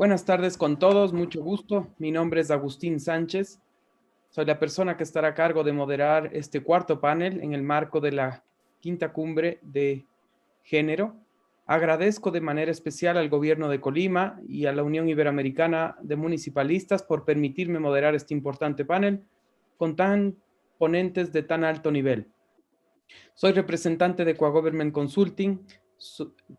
Buenas tardes con todos, mucho gusto. Mi nombre es Agustín Sánchez. Soy la persona que estará a cargo de moderar este cuarto panel en el marco de la quinta cumbre de género. Agradezco de manera especial al Gobierno de Colima y a la Unión Iberoamericana de Municipalistas por permitirme moderar este importante panel con ponentes de tan alto nivel. Soy representante de Equagovernment Consulting.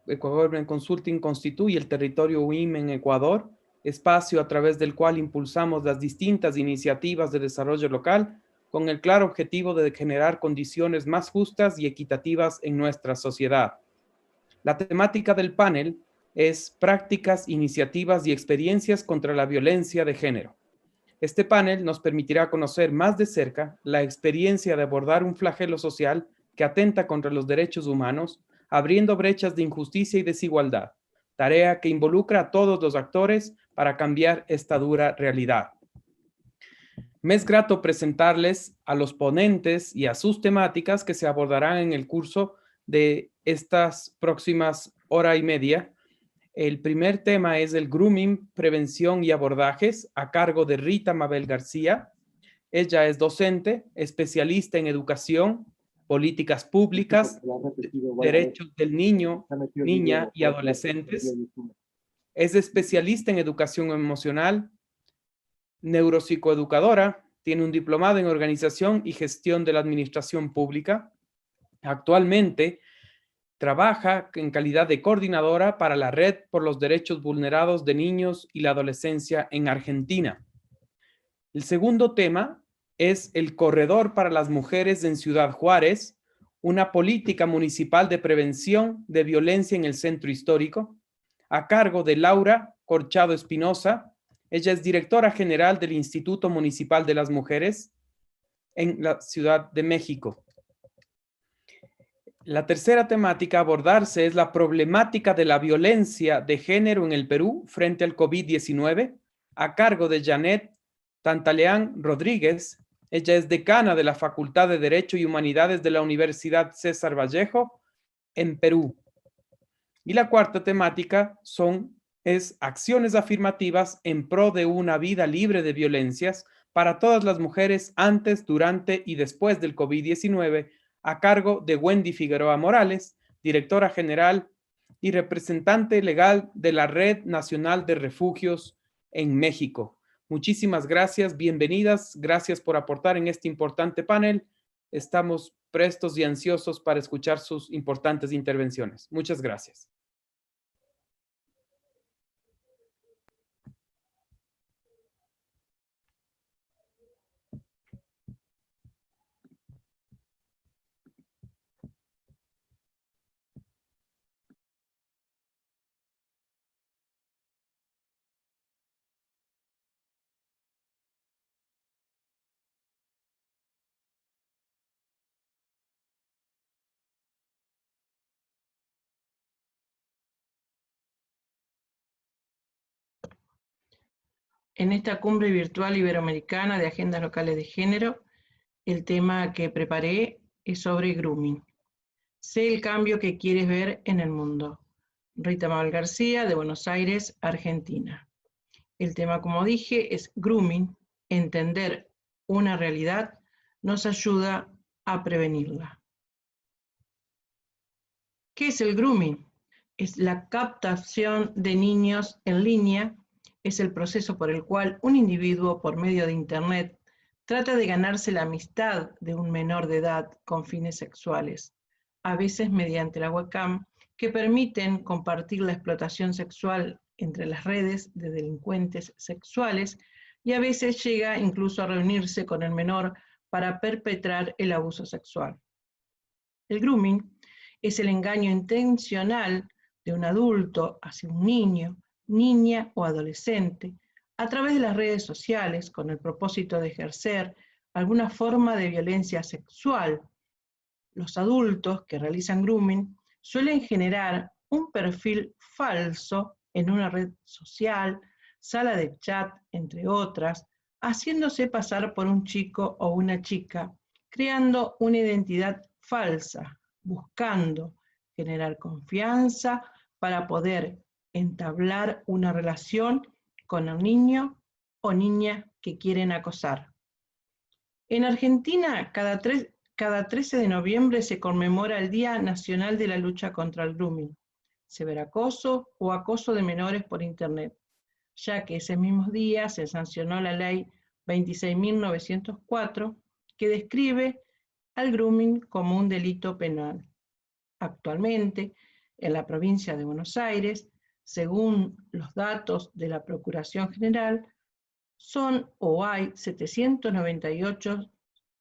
Equagovernment Consulting constituye el territorio UIM en Ecuador, espacio a través del cual impulsamos las distintas iniciativas de desarrollo local con el claro objetivo de generar condiciones más justas y equitativas en nuestra sociedad. La temática del panel es prácticas, iniciativas y experiencias contra la violencia de género. Este panel nos permitirá conocer más de cerca la experiencia de abordar un flagelo social que atenta contra los derechos humanos, abriendo brechas de injusticia y desigualdad, tarea que involucra a todos los actores para cambiar esta dura realidad. Me es grato presentarles a los ponentes y a sus temáticas que se abordarán en el curso de estas próximas hora y media. El primer tema es el grooming, prevención y abordajes, a cargo de Rita Mabel García. Ella es docente, especialista en educación, políticas públicas, derechos del niño, niña y adolescentes. Es especialista en educación emocional, neuropsicoeducadora, tiene un diplomado en organización y gestión de la administración pública. Actualmente trabaja en calidad de coordinadora para la Red por los Derechos Vulnerados de Niños y la Adolescencia en Argentina. El segundo tema es el Corredor para las Mujeres en Ciudad Juárez, una política municipal de prevención de violencia en el centro histórico, a cargo de Laura Corchado Espinosa. Ella es directora general del Instituto Municipal de las Mujeres en la Ciudad de México. La tercera temática a abordarse es la problemática de la violencia de género en el Perú frente al COVID-19, a cargo de Janet Tantaleán Rodríguez. Ella es decana de la Facultad de Derecho y Humanidades de la Universidad César Vallejo en Perú. Y la cuarta temática es acciones afirmativas en pro de una vida libre de violencias para todas las mujeres antes, durante y después del COVID-19, a cargo de Wendy Figueroa Morales, directora general y representante legal de la Red Nacional de Refugios en México. Muchísimas gracias, bienvenidas, gracias por aportar en este importante panel. Estamos prestos y ansiosos para escuchar sus importantes intervenciones. Muchas gracias. En esta cumbre virtual iberoamericana de agendas locales de género, el tema que preparé es sobre grooming. Sé el cambio que quieres ver en el mundo. Rita Mabel García, de Buenos Aires, Argentina. El tema, como dije, es grooming. Entender una realidad nos ayuda a prevenirla. ¿Qué es el grooming? Es la captación de niños en línea. Es el proceso por el cual un individuo, por medio de Internet, trata de ganarse la amistad de un menor de edad con fines sexuales, a veces mediante la webcam, que permiten compartir la explotación sexual entre las redes de delincuentes sexuales, y a veces llega incluso a reunirse con el menor para perpetrar el abuso sexual. El grooming es el engaño intencional de un adulto hacia un niño, niña o adolescente a través de las redes sociales con el propósito de ejercer alguna forma de violencia sexual. Los adultos que realizan grooming suelen generar un perfil falso en una red social, sala de chat, entre otras, haciéndose pasar por un chico o una chica, creando una identidad falsa, buscando generar confianza para poder entablar una relación con el niño o niña que quieren acosar. En Argentina, cada 13 de noviembre se conmemora el Día Nacional de la Lucha contra el Grooming, ciberacoso o acoso de menores por Internet, ya que ese mismo día se sancionó la Ley 26.904, que describe al grooming como un delito penal. Actualmente, en la provincia de Buenos Aires, según los datos de la Procuración General, son o hay 798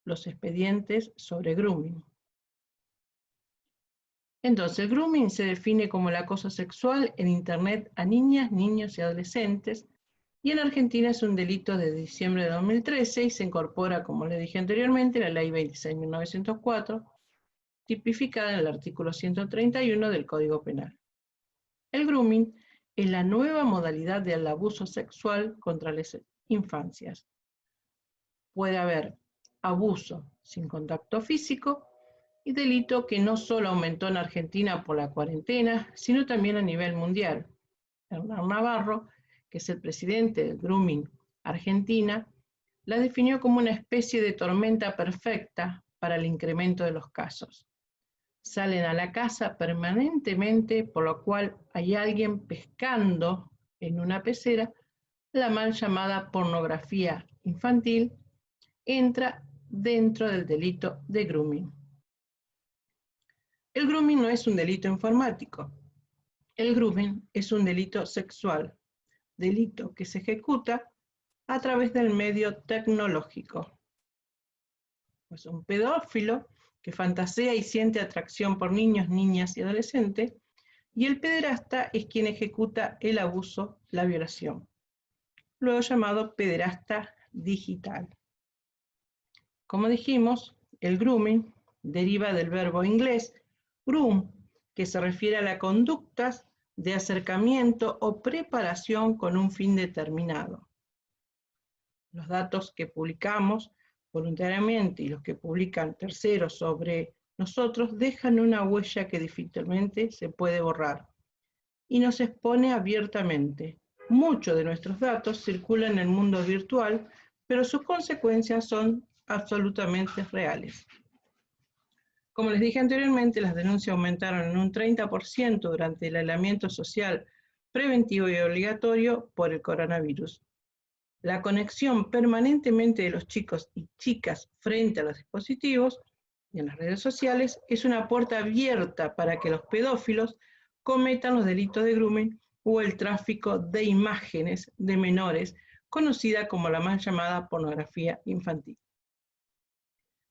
los expedientes sobre grooming. Entonces, el grooming se define como el acoso sexual en Internet a niñas, niños y adolescentes, y en Argentina es un delito de diciembre de 2013 y se incorpora, como le dije anteriormente, la Ley 26.904, tipificada en el artículo 131 del Código Penal. El grooming es la nueva modalidad del abuso sexual contra las infancias. Puede haber abuso sin contacto físico y delito que no solo aumentó en Argentina por la cuarentena, sino también a nivel mundial. Hernán Navarro, que es el presidente del Grooming Argentina, la definió como una especie de tormenta perfecta para el incremento de los casos. Salen a la casa permanentemente, por lo cual hay alguien pescando en una pecera, la mal llamada pornografía infantil entra dentro del delito de grooming. El grooming no es un delito informático. El grooming es un delito sexual, delito que se ejecuta a través del medio tecnológico. Pues un pedófilo que fantasea y siente atracción por niños, niñas y adolescentes, y el pederasta es quien ejecuta el abuso, la violación, luego llamado pederasta digital. Como dijimos, el grooming deriva del verbo inglés groom, que se refiere a las conductas de acercamiento o preparación con un fin determinado. Los datos que publicamos voluntariamente y los que publican terceros sobre nosotros dejan una huella que difícilmente se puede borrar y nos expone abiertamente. Muchos de nuestros datos circulan en el mundo virtual, pero sus consecuencias son absolutamente reales. Como les dije anteriormente, las denuncias aumentaron en un 30% durante el aislamiento social preventivo y obligatorio por el coronavirus. La conexión permanentemente de los chicos y chicas frente a los dispositivos y en las redes sociales es una puerta abierta para que los pedófilos cometan los delitos de grooming o el tráfico de imágenes de menores, conocida como la mal llamada pornografía infantil.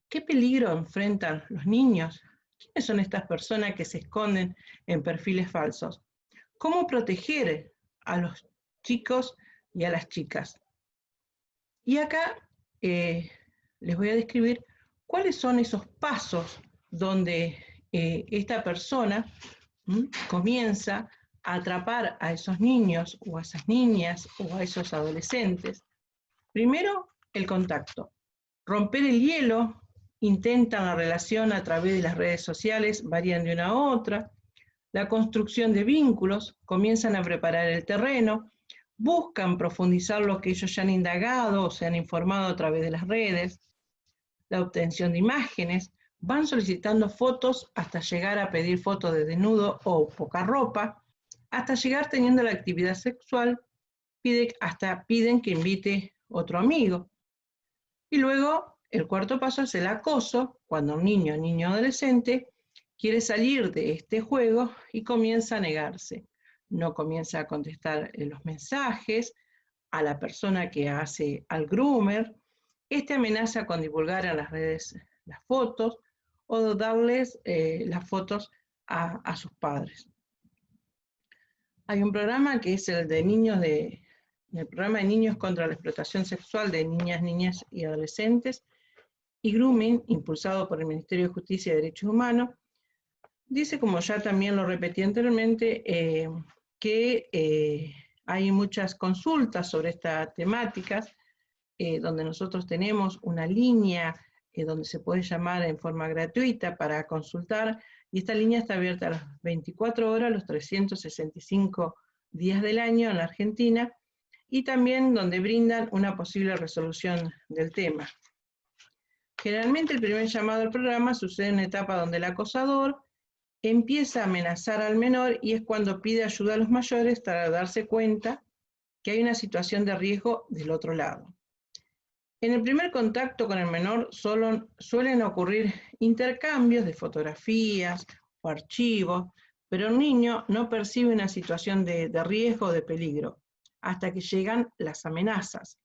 ¿Qué peligro enfrentan los niños? ¿Quiénes son estas personas que se esconden en perfiles falsos? ¿Cómo proteger a los chicos y a las chicas? Y acá les voy a describir cuáles son esos pasos donde esta persona comienza a atrapar a esos niños o a esas niñas o a esos adolescentes. Primero, el contacto. Romper el hielo. Intentan la relación a través de las redes sociales, varían de una a otra. La construcción de vínculos, comienzan a preparar el terreno, buscan profundizar lo que ellos ya han indagado o se han informado a través de las redes. La obtención de imágenes, van solicitando fotos hasta llegar a pedir fotos de desnudo o poca ropa, hasta llegar teniendo la actividad sexual, hasta piden que invite otro amigo. Y luego, el cuarto paso es el acoso, cuando un niño o adolescente quiere salir de este juego y comienza a negarse. No comienza a contestar los mensajes a la persona que hace al groomer. Este amenaza con divulgar a las redes las fotos o darles las fotos a sus padres. Hay un programa que es el de niños el programa de niños contra la explotación sexual de niñas, niñas y adolescentes, y grooming, impulsado por el Ministerio de Justicia y Derechos Humanos, dice, como ya también lo repetí anteriormente, que hay muchas consultas sobre estas temáticas, donde nosotros tenemos una línea donde se puede llamar en forma gratuita para consultar, y esta línea está abierta a las 24 horas, los 365 días del año en la Argentina, y también donde brindan una posible resolución del tema. Generalmente el primer llamado al programa sucede en una etapa donde el acosador empieza a amenazar al menor y es cuando pide ayuda a los mayores para darse cuenta que hay una situación de riesgo del otro lado. En el primer contacto con el menor suelen ocurrir intercambios de fotografías o archivos, pero el niño no percibe una situación de riesgo o de peligro hasta que llegan las amenazas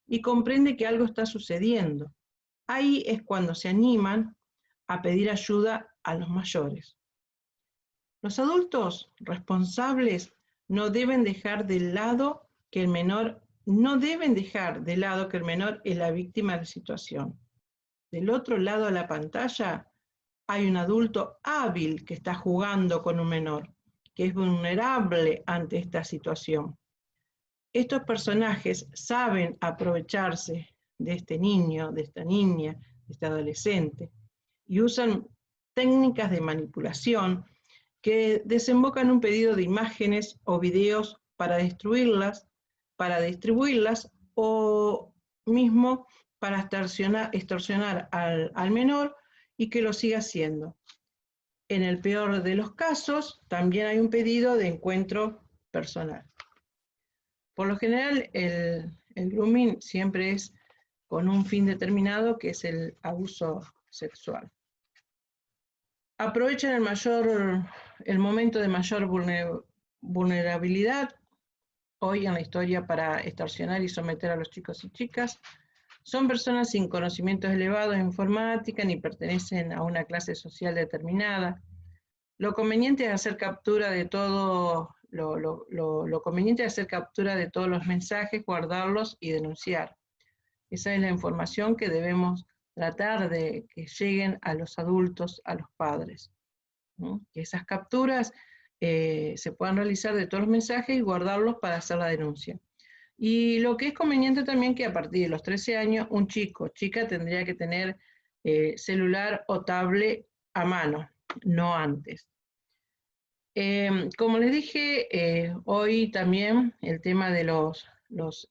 y comprende que algo está sucediendo. Ahí es cuando se animan a pedir ayuda a los mayores. Los adultos responsables no deben dejar de lado que el menor es la víctima de la situación. Del otro lado de la pantalla hay un adulto hábil que está jugando con un menor, que es vulnerable ante esta situación. Estos personajes saben aprovecharse de este niño, de esta niña, de este adolescente, y usan técnicas de manipulación que desembocan en un pedido de imágenes o videos para destruirlas, para distribuirlas, o mismo para extorsionar al menor y que lo siga haciendo. En el peor de los casos, también hay un pedido de encuentro personal. Por lo general, el grooming siempre es con un fin determinado, que es el abuso sexual. Aprovechan el momento de mayor vulnerabilidad hoy en la historia para extorsionar y someter a los chicos y chicas. Son personas sin conocimientos elevados en informática ni pertenecen a una clase social determinada. Lo conveniente es hacer captura de todo, lo conveniente es hacer captura de todos los mensajes, guardarlos y denunciar. Esa es la información que debemos tratar de que lleguen a los adultos, a los padres, ¿no? Que esas capturas se puedan realizar de todos los mensajes y guardarlos para hacer la denuncia. Y lo que es conveniente también que a partir de los 13 años, un chico o chica tendría que tener celular o tablet a mano, no antes. Como les dije, hoy también el tema de los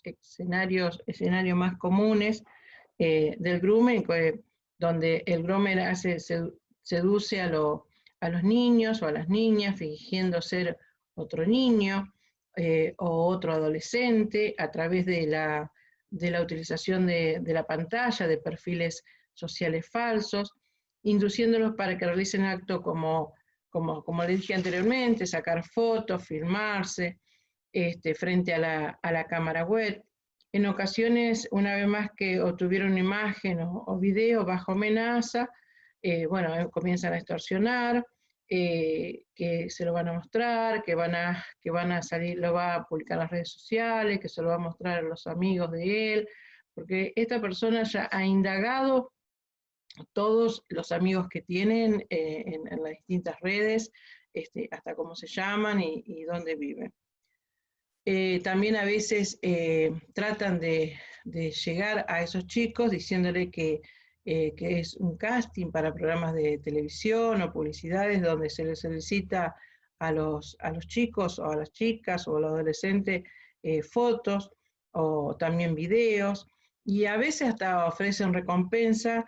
escenarios más comunes del grooming, donde el groomer seduce a los niños o a las niñas fingiendo ser otro niño o otro adolescente a través de la utilización de la pantalla, de perfiles sociales falsos, induciéndolos para que realicen actos como les dije anteriormente, sacar fotos, filmarse frente a la cámara web. En ocasiones, una vez más que obtuvieron una imagen o video bajo amenaza, comienzan a extorsionar, que se lo van a mostrar, que van a salir, lo va a publicar en las redes sociales, que se lo va a mostrar a los amigos de él, porque esta persona ya ha indagado todos los amigos que tienen en las distintas redes, hasta cómo se llaman y dónde viven. También a veces tratan de llegar a esos chicos diciéndole que es un casting para programas de televisión o publicidades donde se les solicita a los chicos o a las chicas o a los adolescentes fotos o también videos, y a veces hasta ofrecen recompensa,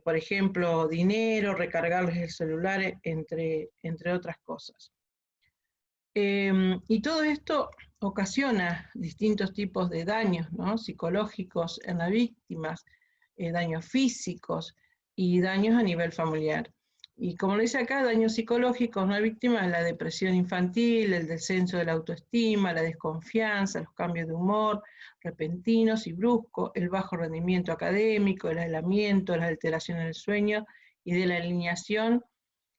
por ejemplo, dinero, recargarles el celular, entre otras cosas. Y todo esto ocasiona distintos tipos de daños, ¿no?, psicológicos en las víctimas, daños físicos y daños a nivel familiar. Y como lo dice acá, daños psicológicos en la víctima es la depresión infantil, el descenso de la autoestima, la desconfianza, los cambios de humor repentinos y bruscos, el bajo rendimiento académico, el aislamiento, las alteraciones del sueño y de la alineación,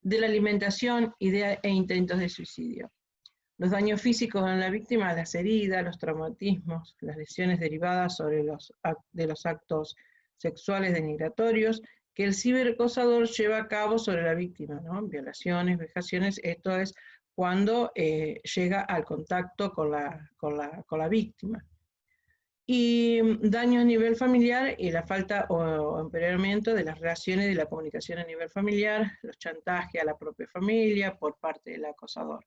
de la alimentación e intentos de suicidio. Los daños físicos en la víctima, las heridas, los traumatismos, las lesiones derivadas de los actos sexuales denigratorios que el ciberacosador lleva a cabo sobre la víctima, ¿no? Violaciones, vejaciones, esto es cuando llega al contacto con la víctima. Y daño a nivel familiar y la falta o empeoramiento de las relaciones y la comunicación a nivel familiar, los chantajes a la propia familia por parte del acosador.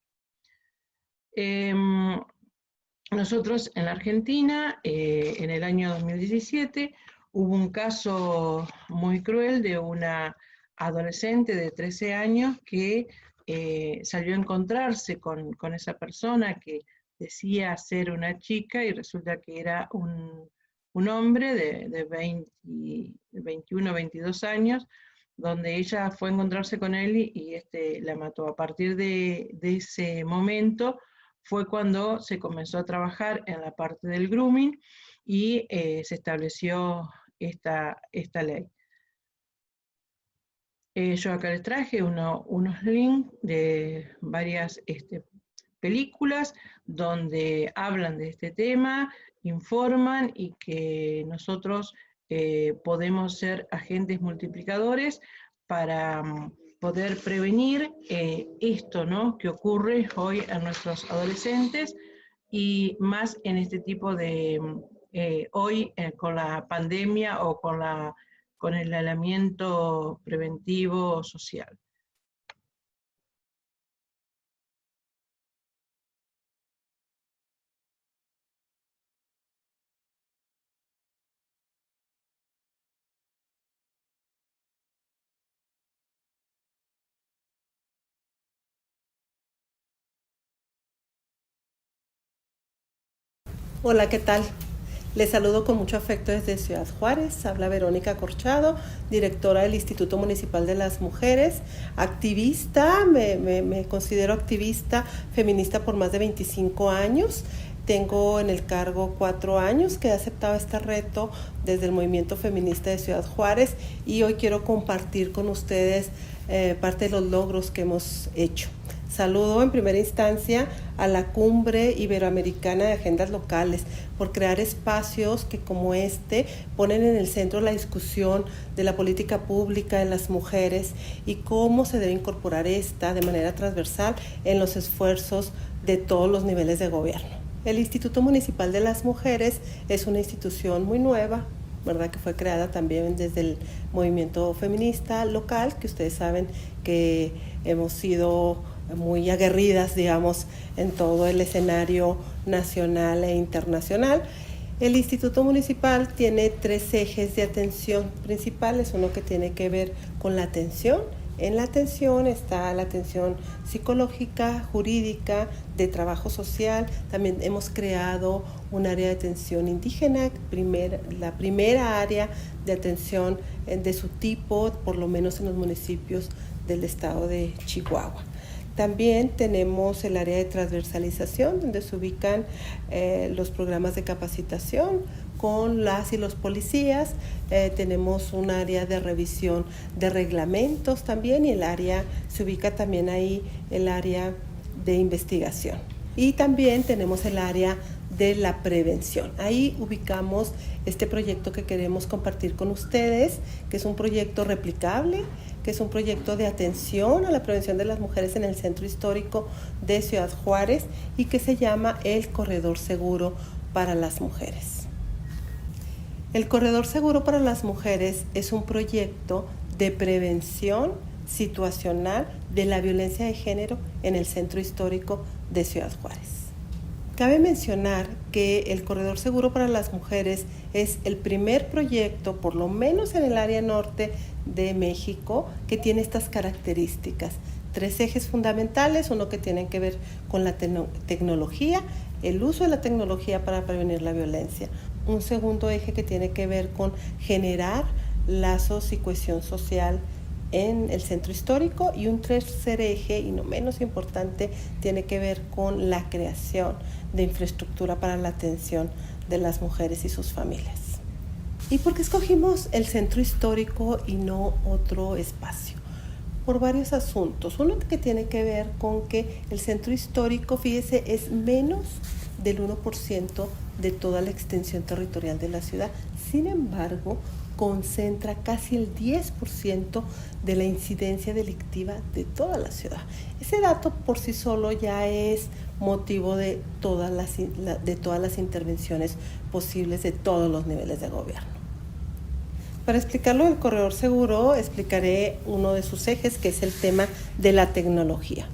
Nosotros en la Argentina, en el año 2017, hubo un caso muy cruel de una adolescente de 13 años que salió a encontrarse con esa persona que decía ser una chica y resulta que era un hombre de 21, 22 años, donde ella fue a encontrarse con él y la mató. A partir de ese momento fue cuando se comenzó a trabajar en la parte del grooming y se estableció esta ley. Yo acá les traje unos links de varias películas donde hablan de este tema, informan y que nosotros podemos ser agentes multiplicadores para poder prevenir esto, ¿no?, que ocurre hoy a nuestros adolescentes y más en este tipo de, hoy con la pandemia o con el aislamiento preventivo social. Hola, ¿qué tal? Les saludo con mucho afecto desde Ciudad Juárez. Habla Verónica Corchado, directora del Instituto Municipal de las Mujeres, activista, me considero activista feminista por más de 25 años. Tengo en el cargo 4 años que he aceptado este reto desde el movimiento feminista de Ciudad Juárez y hoy quiero compartir con ustedes parte de los logros que hemos hecho. Saludo en primera instancia a la Cumbre Iberoamericana de Agendas Locales por crear espacios que como este ponen en el centro la discusión de la política pública en las mujeres y cómo se debe incorporar esta de manera transversal en los esfuerzos de todos los niveles de gobierno. El Instituto Municipal de las Mujeres es una institución muy nueva, ¿verdad?, que fue creada también desde el movimiento feminista local, que ustedes saben que hemos sido muy aguerridas, digamos, en todo el escenario nacional e internacional. El Instituto Municipal tiene 3 ejes de atención principales, uno que tiene que ver con la atención. En la atención está la atención psicológica, jurídica, de trabajo social. También hemos creado un área de atención indígena, la primera área de atención de su tipo, por lo menos en los municipios del estado de Chihuahua. También tenemos el área de transversalización, donde se ubican los programas de capacitación con las y los policías. Tenemos un área de revisión de reglamentos también y se ubica también ahí el área de investigación. Y también tenemos el área de la prevención. Ahí ubicamos este proyecto que queremos compartir con ustedes, que es un proyecto replicable, que es un proyecto de atención a la prevención de las mujeres en el centro histórico de Ciudad Juárez y que se llama el Corredor Seguro para las Mujeres. El Corredor Seguro para las Mujeres es un proyecto de prevención situacional de la violencia de género en el centro histórico de Ciudad Juárez. Cabe mencionar que el Corredor Seguro para las Mujeres es el primer proyecto, por lo menos en el área norte de México, que tiene estas características. 3 ejes fundamentales, uno que tiene que ver con la tecnología, el uso de la tecnología para prevenir la violencia. Un segundo eje que tiene que ver con generar lazos y cohesión social en el centro histórico, y un tercer eje, y no menos importante, tiene que ver con la creación de infraestructura para la atención de las mujeres y sus familias. ¿Y por qué escogimos el centro histórico y no otro espacio? Por varios asuntos. Uno que tiene que ver con que el centro histórico, fíjese, es menos del 1% de toda la extensión territorial de la ciudad. Sin embargo, concentra casi el 10% de la incidencia delictiva de toda la ciudad. Ese dato por sí solo ya es motivo de todas las intervenciones posibles de todos los niveles de gobierno. Para explicarlo del Corredor Seguro, explicaré uno de sus ejes, que es el tema de la tecnología.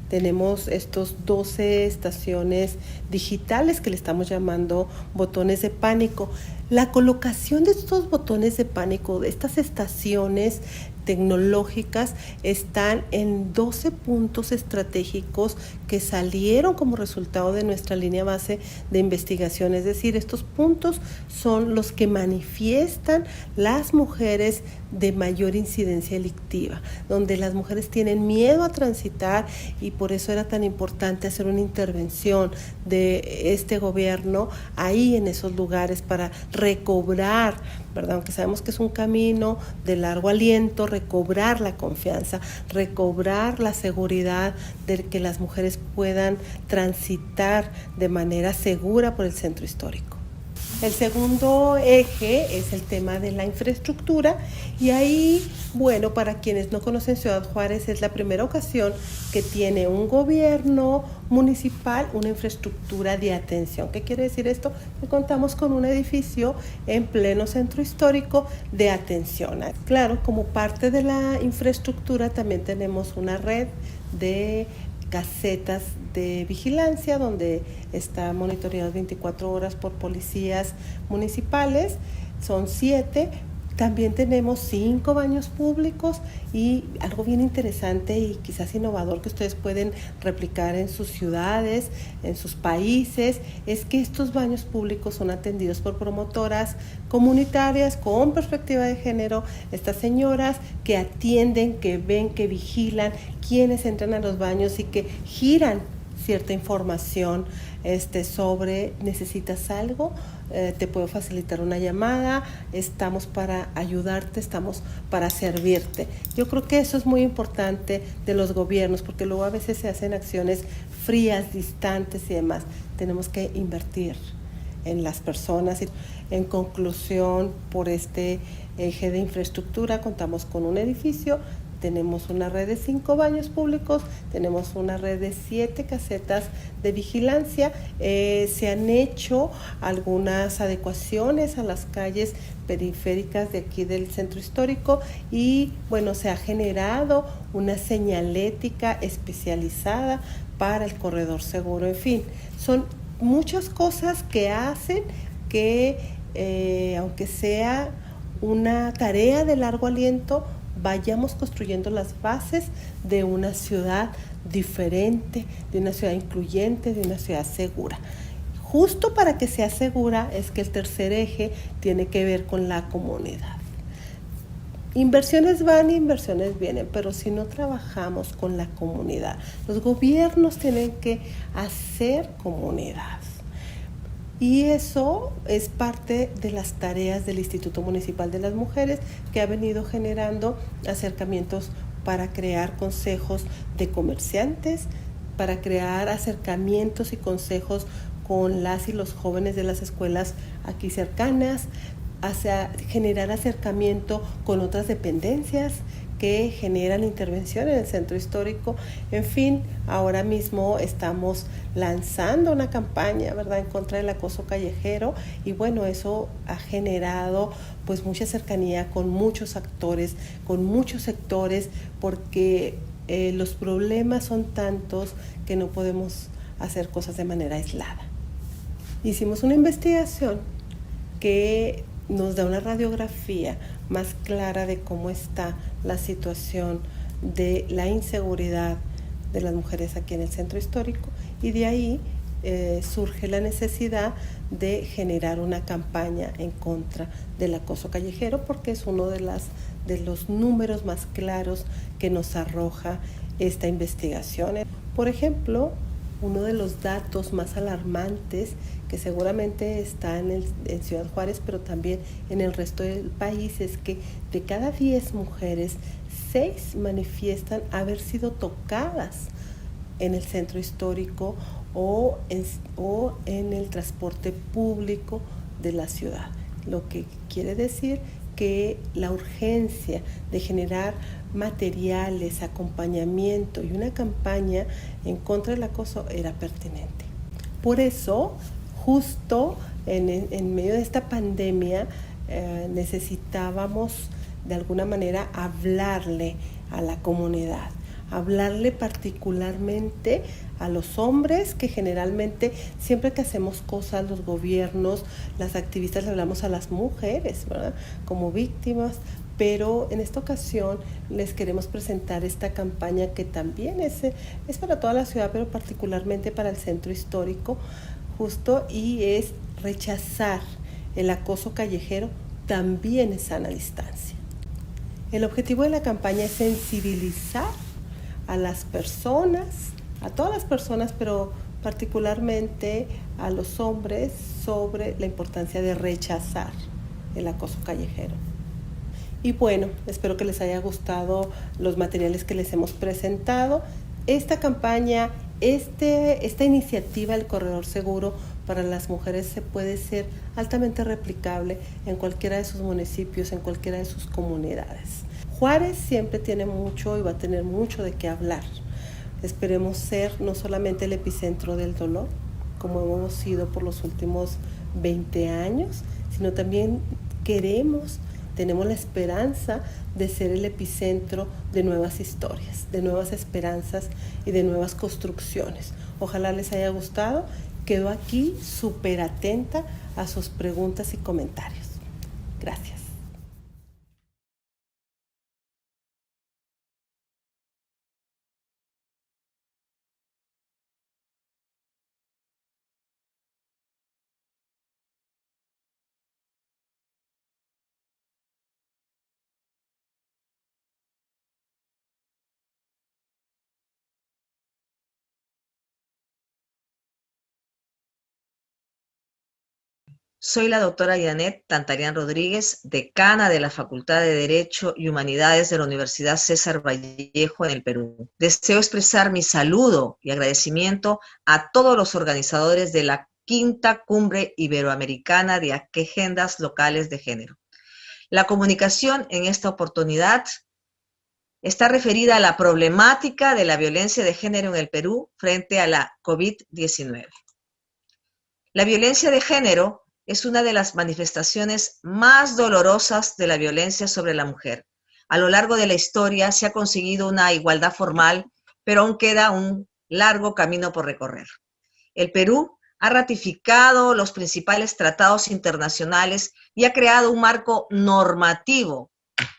Tenemos estos 12 estaciones digitales que le estamos llamando botones de pánico. La colocación de estos botones de pánico, de estas estaciones tecnológicas, están en 12 puntos estratégicos que salieron como resultado de nuestra línea base de investigación. Es decir, estos puntos son los que manifiestan las mujeres de mayor incidencia delictiva, donde las mujeres tienen miedo a transitar, y por eso era tan importante hacer una intervención de este gobierno ahí en esos lugares para recobrar, ¿verdad? Aunque sabemos que es un camino de largo aliento, recobrar la confianza, recobrar la seguridad de que las mujeres puedan transitar de manera segura por el centro histórico. El segundo eje es el tema de la infraestructura, y ahí, bueno, para quienes no conocen Ciudad Juárez, es la primera ocasión que tiene un gobierno municipal una infraestructura de atención. ¿Qué quiere decir esto? Que contamos con un edificio en pleno centro histórico de atención. Claro, como parte de la infraestructura también tenemos una red de casetas de vigilancia donde está monitoreado 24 horas por policías municipales. Son 7. También tenemos 5 baños públicos, y algo bien interesante y quizás innovador que ustedes pueden replicar en sus ciudades, en sus países, es que estos baños públicos son atendidos por promotoras comunitarias con perspectiva de género, estas señoras que atienden, que ven, que vigilan quienes entran a los baños y que giran cierta información sobre necesitas algo, te puedo facilitar una llamada, estamos para ayudarte, estamos para servirte. Yo creo que eso es muy importante de los gobiernos, porque luego a veces se hacen acciones frías, distantes y demás. Tenemos que invertir en las personas. En conclusión, por este eje de infraestructura contamos con un edificio, tenemos una red de 5 baños públicos, tenemos una red de 7 casetas de vigilancia. Se han hecho algunas adecuaciones a las calles periféricas de aquí del centro histórico, y bueno, se ha generado una señalética especializada para el corredor seguro. En fin, son muchas cosas que hacen que, aunque sea una tarea de largo aliento, vayamos construyendo las bases de una ciudad diferente, de una ciudad incluyente, de una ciudad segura. Justo para que sea segura es que el tercer eje tiene que ver con la comunidad. Inversiones van, inversiones vienen, pero si no trabajamos con la comunidad, los gobiernos tienen que hacer comunidad. Y eso es parte de las tareas del Instituto Municipal de las Mujeres, que ha venido generando acercamientos para crear consejos de comerciantes, para crear acercamientos y consejos con las y los jóvenes de las escuelas aquí cercanas, hacia generar acercamiento con otras dependencias que generan intervención en el centro histórico. En fin, ahora mismo estamos lanzando una campaña, ¿verdad?, en contra del acoso callejero, y bueno, eso ha generado pues mucha cercanía con muchos actores, con muchos sectores, porque los problemas son tantos que no podemos hacer cosas de manera aislada. Hicimos una investigación que nos da una radiografía más clara de cómo está la situación de la inseguridad de las mujeres aquí en el centro histórico, y de ahí surge la necesidad de generar una campaña en contra del acoso callejero, porque es uno de los números más claros que nos arroja esta investigación. Por ejemplo, uno de los datos más alarmantes, que seguramente está en Ciudad Juárez, pero también en el resto del país, es que de cada 10 mujeres, 6 manifiestan haber sido tocadas en el centro histórico o en el transporte público de la ciudad. Lo que quiere decir que la urgencia de generar materiales, acompañamiento y una campaña en contra del acoso era pertinente. Por eso, justo en medio de esta pandemia, necesitábamos de alguna manera hablarle a la comunidad, hablarle particularmente a los hombres, que generalmente siempre que hacemos cosas, los gobiernos, las activistas, le hablamos a las mujeres, ¿verdad?, como víctimas, pero en esta ocasión les queremos presentar esta campaña que también es para toda la ciudad, pero particularmente para el centro histórico, justo, y es rechazar el acoso callejero también en sana distancia. El objetivo de la campaña es sensibilizar a las personas, a todas las personas, pero particularmente a los hombres, sobre la importancia de rechazar el acoso callejero. Y bueno, espero que les haya gustado los materiales que les hemos presentado. Esta campaña, esta iniciativa del Corredor Seguro para las mujeres se puede ser altamente replicable en cualquiera de sus municipios, en cualquiera de sus comunidades. Juárez siempre tiene mucho y va a tener mucho de qué hablar. Esperemos ser no solamente el epicentro del dolor, como hemos sido por los últimos 20 años, sino también tenemos la esperanza de ser el epicentro de nuevas historias, de nuevas esperanzas y de nuevas construcciones. Ojalá les haya gustado. Quedo aquí súper atenta a sus preguntas y comentarios. Gracias. Soy la doctora Yanet Tantarian Rodríguez, decana de la Facultad de Derecho y Humanidades de la Universidad César Vallejo en el Perú. Deseo expresar mi saludo y agradecimiento a todos los organizadores de la Quinta Cumbre Iberoamericana de Agendas Locales de Género. La comunicación en esta oportunidad está referida a la problemática de la violencia de género en el Perú frente a la COVID-19. La violencia de género es una de las manifestaciones más dolorosas de la violencia sobre la mujer. A lo largo de la historia se ha conseguido una igualdad formal, pero aún queda un largo camino por recorrer. El Perú ha ratificado los principales tratados internacionales y ha creado un marco normativo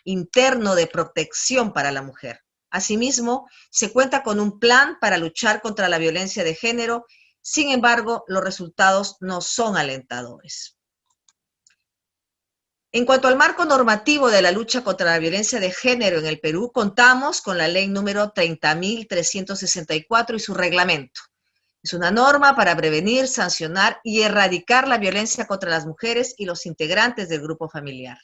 interno de protección para la mujer. Asimismo, se cuenta con un plan para luchar contra la violencia de género. Sin embargo, los resultados no son alentadores. En cuanto al marco normativo de la lucha contra la violencia de género en el Perú, contamos con la ley número 30.364 y su reglamento. Es una norma para prevenir, sancionar y erradicar la violencia contra las mujeres y los integrantes del grupo familiar.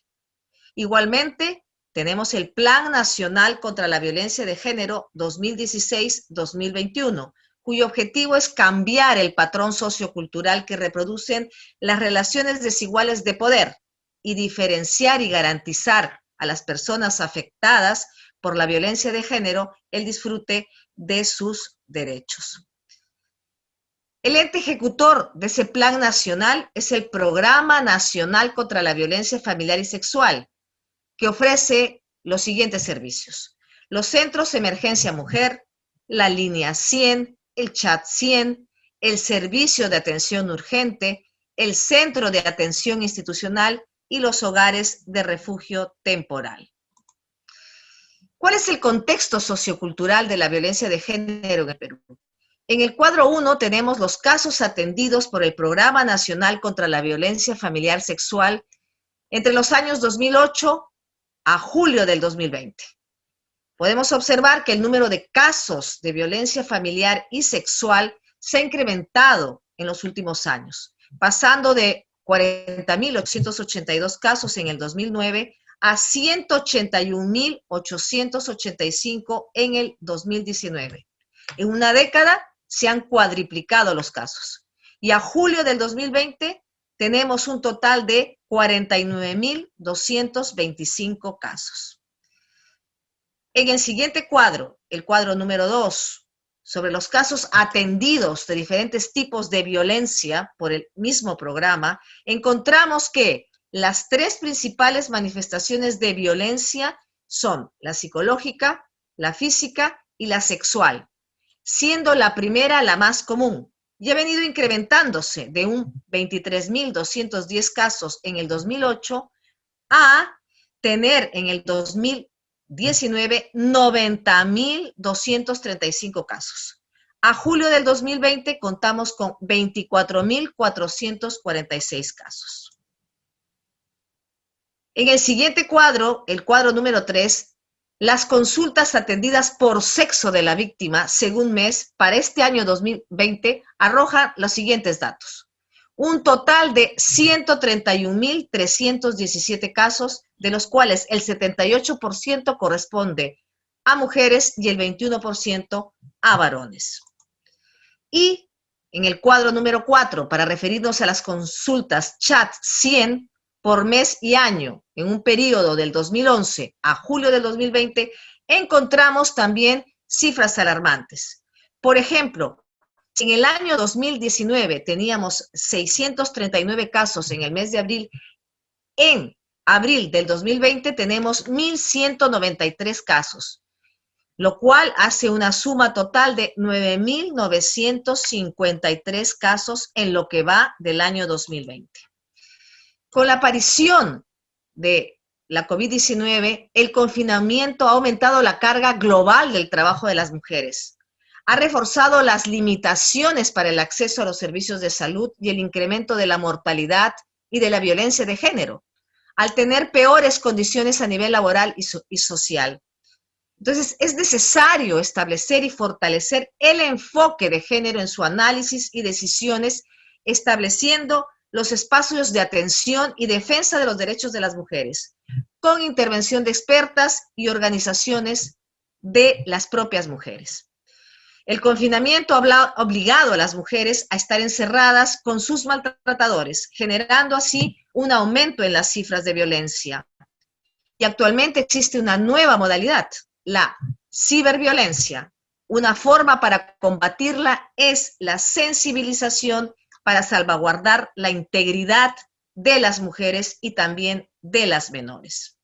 Igualmente, tenemos el Plan Nacional contra la Violencia de Género 2016-2021, cuyo objetivo es cambiar el patrón sociocultural que reproducen las relaciones desiguales de poder y diferenciar y garantizar a las personas afectadas por la violencia de género el disfrute de sus derechos. El ente ejecutor de ese plan nacional es el Programa Nacional contra la Violencia Familiar y Sexual, que ofrece los siguientes servicios: los centros de emergencia mujer, la línea 100, el chat 100, el servicio de atención urgente, el centro de atención institucional y los hogares de refugio temporal. ¿Cuál es el contexto sociocultural de la violencia de género en el Perú? En el cuadro 1 tenemos los casos atendidos por el Programa Nacional contra la Violencia Familiar Sexual entre los años 2008 a julio del 2020. Podemos observar que el número de casos de violencia familiar y sexual se ha incrementado en los últimos años, pasando de 40.882 casos en el 2009 a 181.885 en el 2019. En una década se han cuadriplicado los casos. Y a julio del 2020 tenemos un total de 49.225 casos. En el siguiente cuadro, el cuadro número 2, sobre los casos atendidos de diferentes tipos de violencia por el mismo programa, encontramos que las tres principales manifestaciones de violencia son la psicológica, la física y la sexual, siendo la primera la más común, y ha venido incrementándose de un 23.210 casos en el 2008 a tener en el 2019 90.235 casos. A julio del 2020 contamos con 24.446 casos. En el siguiente cuadro, el cuadro número 3, las consultas atendidas por sexo de la víctima según mes para este año 2020 arrojan los siguientes datos. Un total de 131.317 casos, de los cuales el 78% corresponde a mujeres y el 21% a varones. Y en el cuadro número 4, para referirnos a las consultas chat 100 por mes y año, en un periodo del 2011 a julio del 2020, encontramos también cifras alarmantes. Por ejemplo, en el año 2019 teníamos 639 casos en el mes de abril, en abril del 2020 tenemos 1.193 casos, lo cual hace una suma total de 9.953 casos en lo que va del año 2020. Con la aparición de la COVID-19, el confinamiento ha aumentado la carga global del trabajo de las mujeres. Ha reforzado las limitaciones para el acceso a los servicios de salud y el incremento de la mortalidad y de la violencia de género, al tener peores condiciones a nivel laboral y social. Entonces, es necesario establecer y fortalecer el enfoque de género en su análisis y decisiones, estableciendo los espacios de atención y defensa de los derechos de las mujeres, con intervención de expertas y organizaciones de las propias mujeres. El confinamiento ha obligado a las mujeres a estar encerradas con sus maltratadores, generando así un aumento en las cifras de violencia. Y actualmente existe una nueva modalidad, la ciberviolencia. Una forma para combatirla es la sensibilización para salvaguardar la integridad de las mujeres y también de las menores.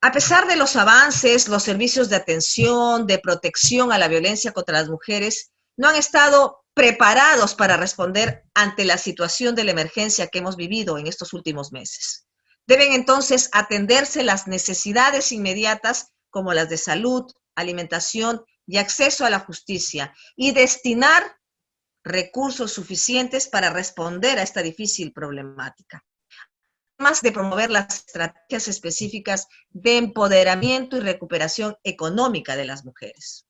A pesar de los avances, los servicios de atención, de protección a la violencia contra las mujeres no han estado preparados para responder ante la situación de la emergencia que hemos vivido en estos últimos meses. Deben entonces atenderse las necesidades inmediatas como las de salud, alimentación y acceso a la justicia y destinar recursos suficientes para responder a esta difícil problemática. Además de promover las estrategias específicas de empoderamiento y recuperación económica de las mujeres.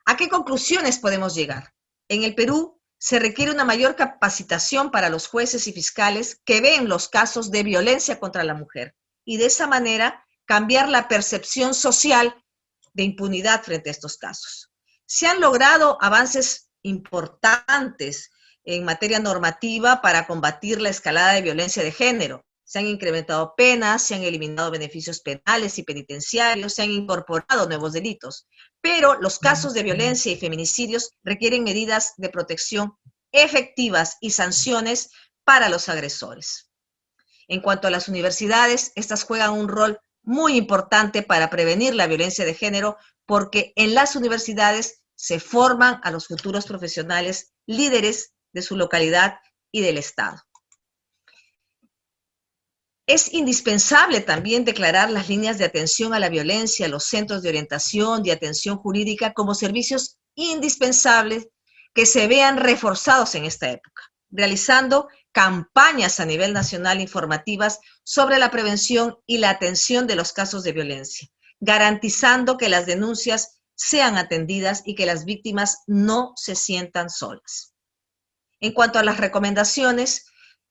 ¿A qué conclusiones podemos llegar? En el Perú se requiere una mayor capacitación para los jueces y fiscales que ven los casos de violencia contra la mujer y de esa manera cambiar la percepción social de impunidad frente a estos casos. Se han logrado avances importantes en materia normativa para combatir la escalada de violencia de género. Se han incrementado penas, se han eliminado beneficios penales y penitenciarios, se han incorporado nuevos delitos. Pero los casos de violencia y feminicidios requieren medidas de protección efectivas y sanciones para los agresores. En cuanto a las universidades, estas juegan un rol muy importante para prevenir la violencia de género porque en las universidades se forman a los futuros profesionales líderes de su localidad y del Estado. Es indispensable también declarar las líneas de atención a la violencia, los centros de orientación y atención jurídica como servicios indispensables que se vean reforzados en esta época, realizando campañas a nivel nacional informativas sobre la prevención y la atención de los casos de violencia, garantizando que las denuncias sean atendidas y que las víctimas no se sientan solas. En cuanto a las recomendaciones,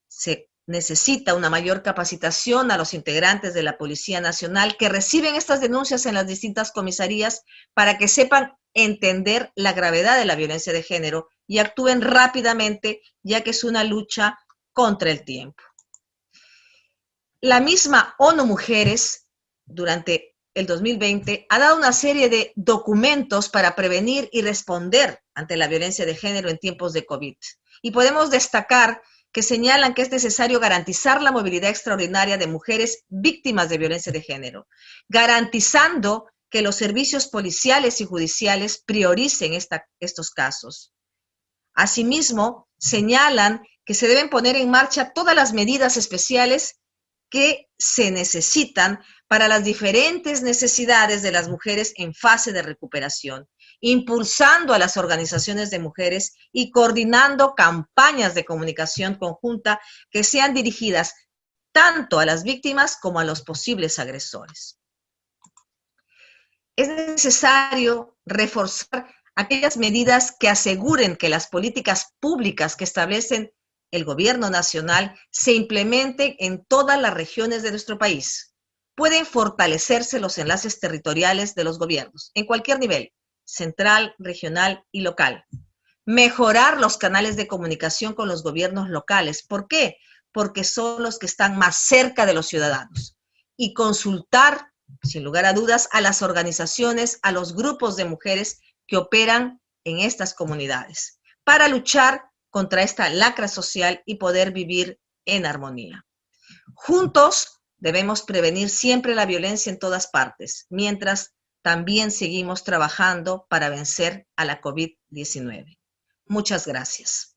se necesita una mayor capacitación a los integrantes de la Policía Nacional que reciben estas denuncias en las distintas comisarías para que sepan entender la gravedad de la violencia de género y actúen rápidamente, ya que es una lucha contra el tiempo. La misma ONU Mujeres, durante el 2020, ha dado una serie de documentos para prevenir y responder ante la violencia de género en tiempos de COVID. Y podemos destacar que señalan que es necesario garantizar la movilidad extraordinaria de mujeres víctimas de violencia de género, garantizando que los servicios policiales y judiciales prioricen estos casos. Asimismo, señalan que se deben poner en marcha todas las medidas especiales que se necesitan para las diferentes necesidades de las mujeres en fase de recuperación, impulsando a las organizaciones de mujeres y coordinando campañas de comunicación conjunta que sean dirigidas tanto a las víctimas como a los posibles agresores. Es necesario reforzar aquellas medidas que aseguren que las políticas públicas que establecen el gobierno nacional se implementen en todas las regiones de nuestro país. Pueden fortalecerse los enlaces territoriales de los gobiernos, en cualquier nivel, central, regional y local. Mejorar los canales de comunicación con los gobiernos locales. ¿Por qué? Porque son los que están más cerca de los ciudadanos. Y consultar, sin lugar a dudas, a las organizaciones, a los grupos de mujeres que operan en estas comunidades, para luchar contra esta lacra social y poder vivir en armonía. Juntos debemos prevenir siempre la violencia en todas partes, mientras también seguimos trabajando para vencer a la COVID-19. Muchas gracias.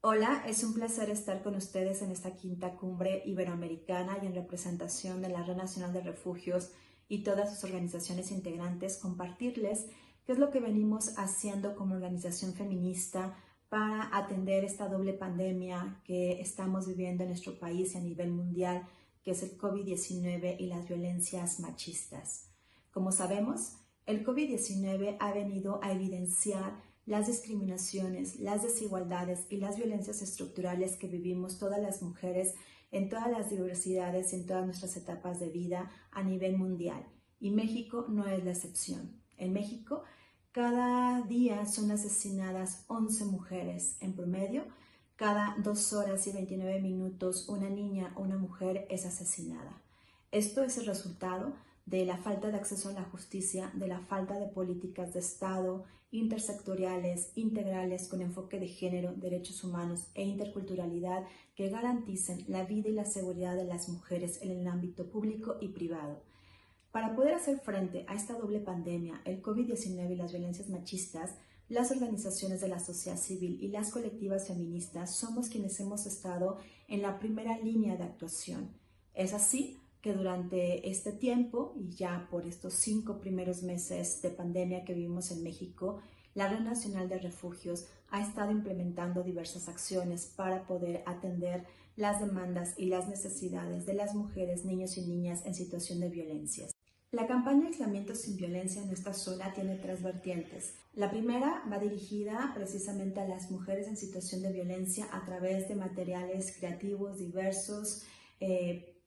Hola, es un placer estar con ustedes en esta quinta cumbre iberoamericana y en representación de la Red Nacional de Refugios y todas sus organizaciones integrantes, compartirles qué es lo que venimos haciendo como organización feminista para atender esta doble pandemia que estamos viviendo en nuestro país y a nivel mundial, que es el COVID-19 y las violencias machistas. Como sabemos, el COVID-19 ha venido a evidenciar las discriminaciones, las desigualdades y las violencias estructurales que vivimos todas las mujeres en todas las diversidades y en todas nuestras etapas de vida a nivel mundial. Y México no es la excepción. En México, cada día son asesinadas 11 mujeres en promedio. Cada 2 horas y 29 minutos una niña o una mujer es asesinada. Esto es el resultado de la falta de acceso a la justicia, de la falta de políticas de Estado intersectoriales, integrales, con enfoque de género, derechos humanos e interculturalidad que garanticen la vida y la seguridad de las mujeres en el ámbito público y privado. Para poder hacer frente a esta doble pandemia, el COVID-19 y las violencias machistas, las organizaciones de la sociedad civil y las colectivas feministas somos quienes hemos estado en la primera línea de actuación. Es así que durante este tiempo y ya por estos 5 primeros meses de pandemia que vivimos en México, la Red Nacional de Refugios ha estado implementando diversas acciones para poder atender las demandas y las necesidades de las mujeres, niños y niñas en situación de violencia. La campaña Aislamiento sin Violencia no está sola, tiene 3 vertientes. La primera va dirigida precisamente a las mujeres en situación de violencia a través de materiales creativos, diversos,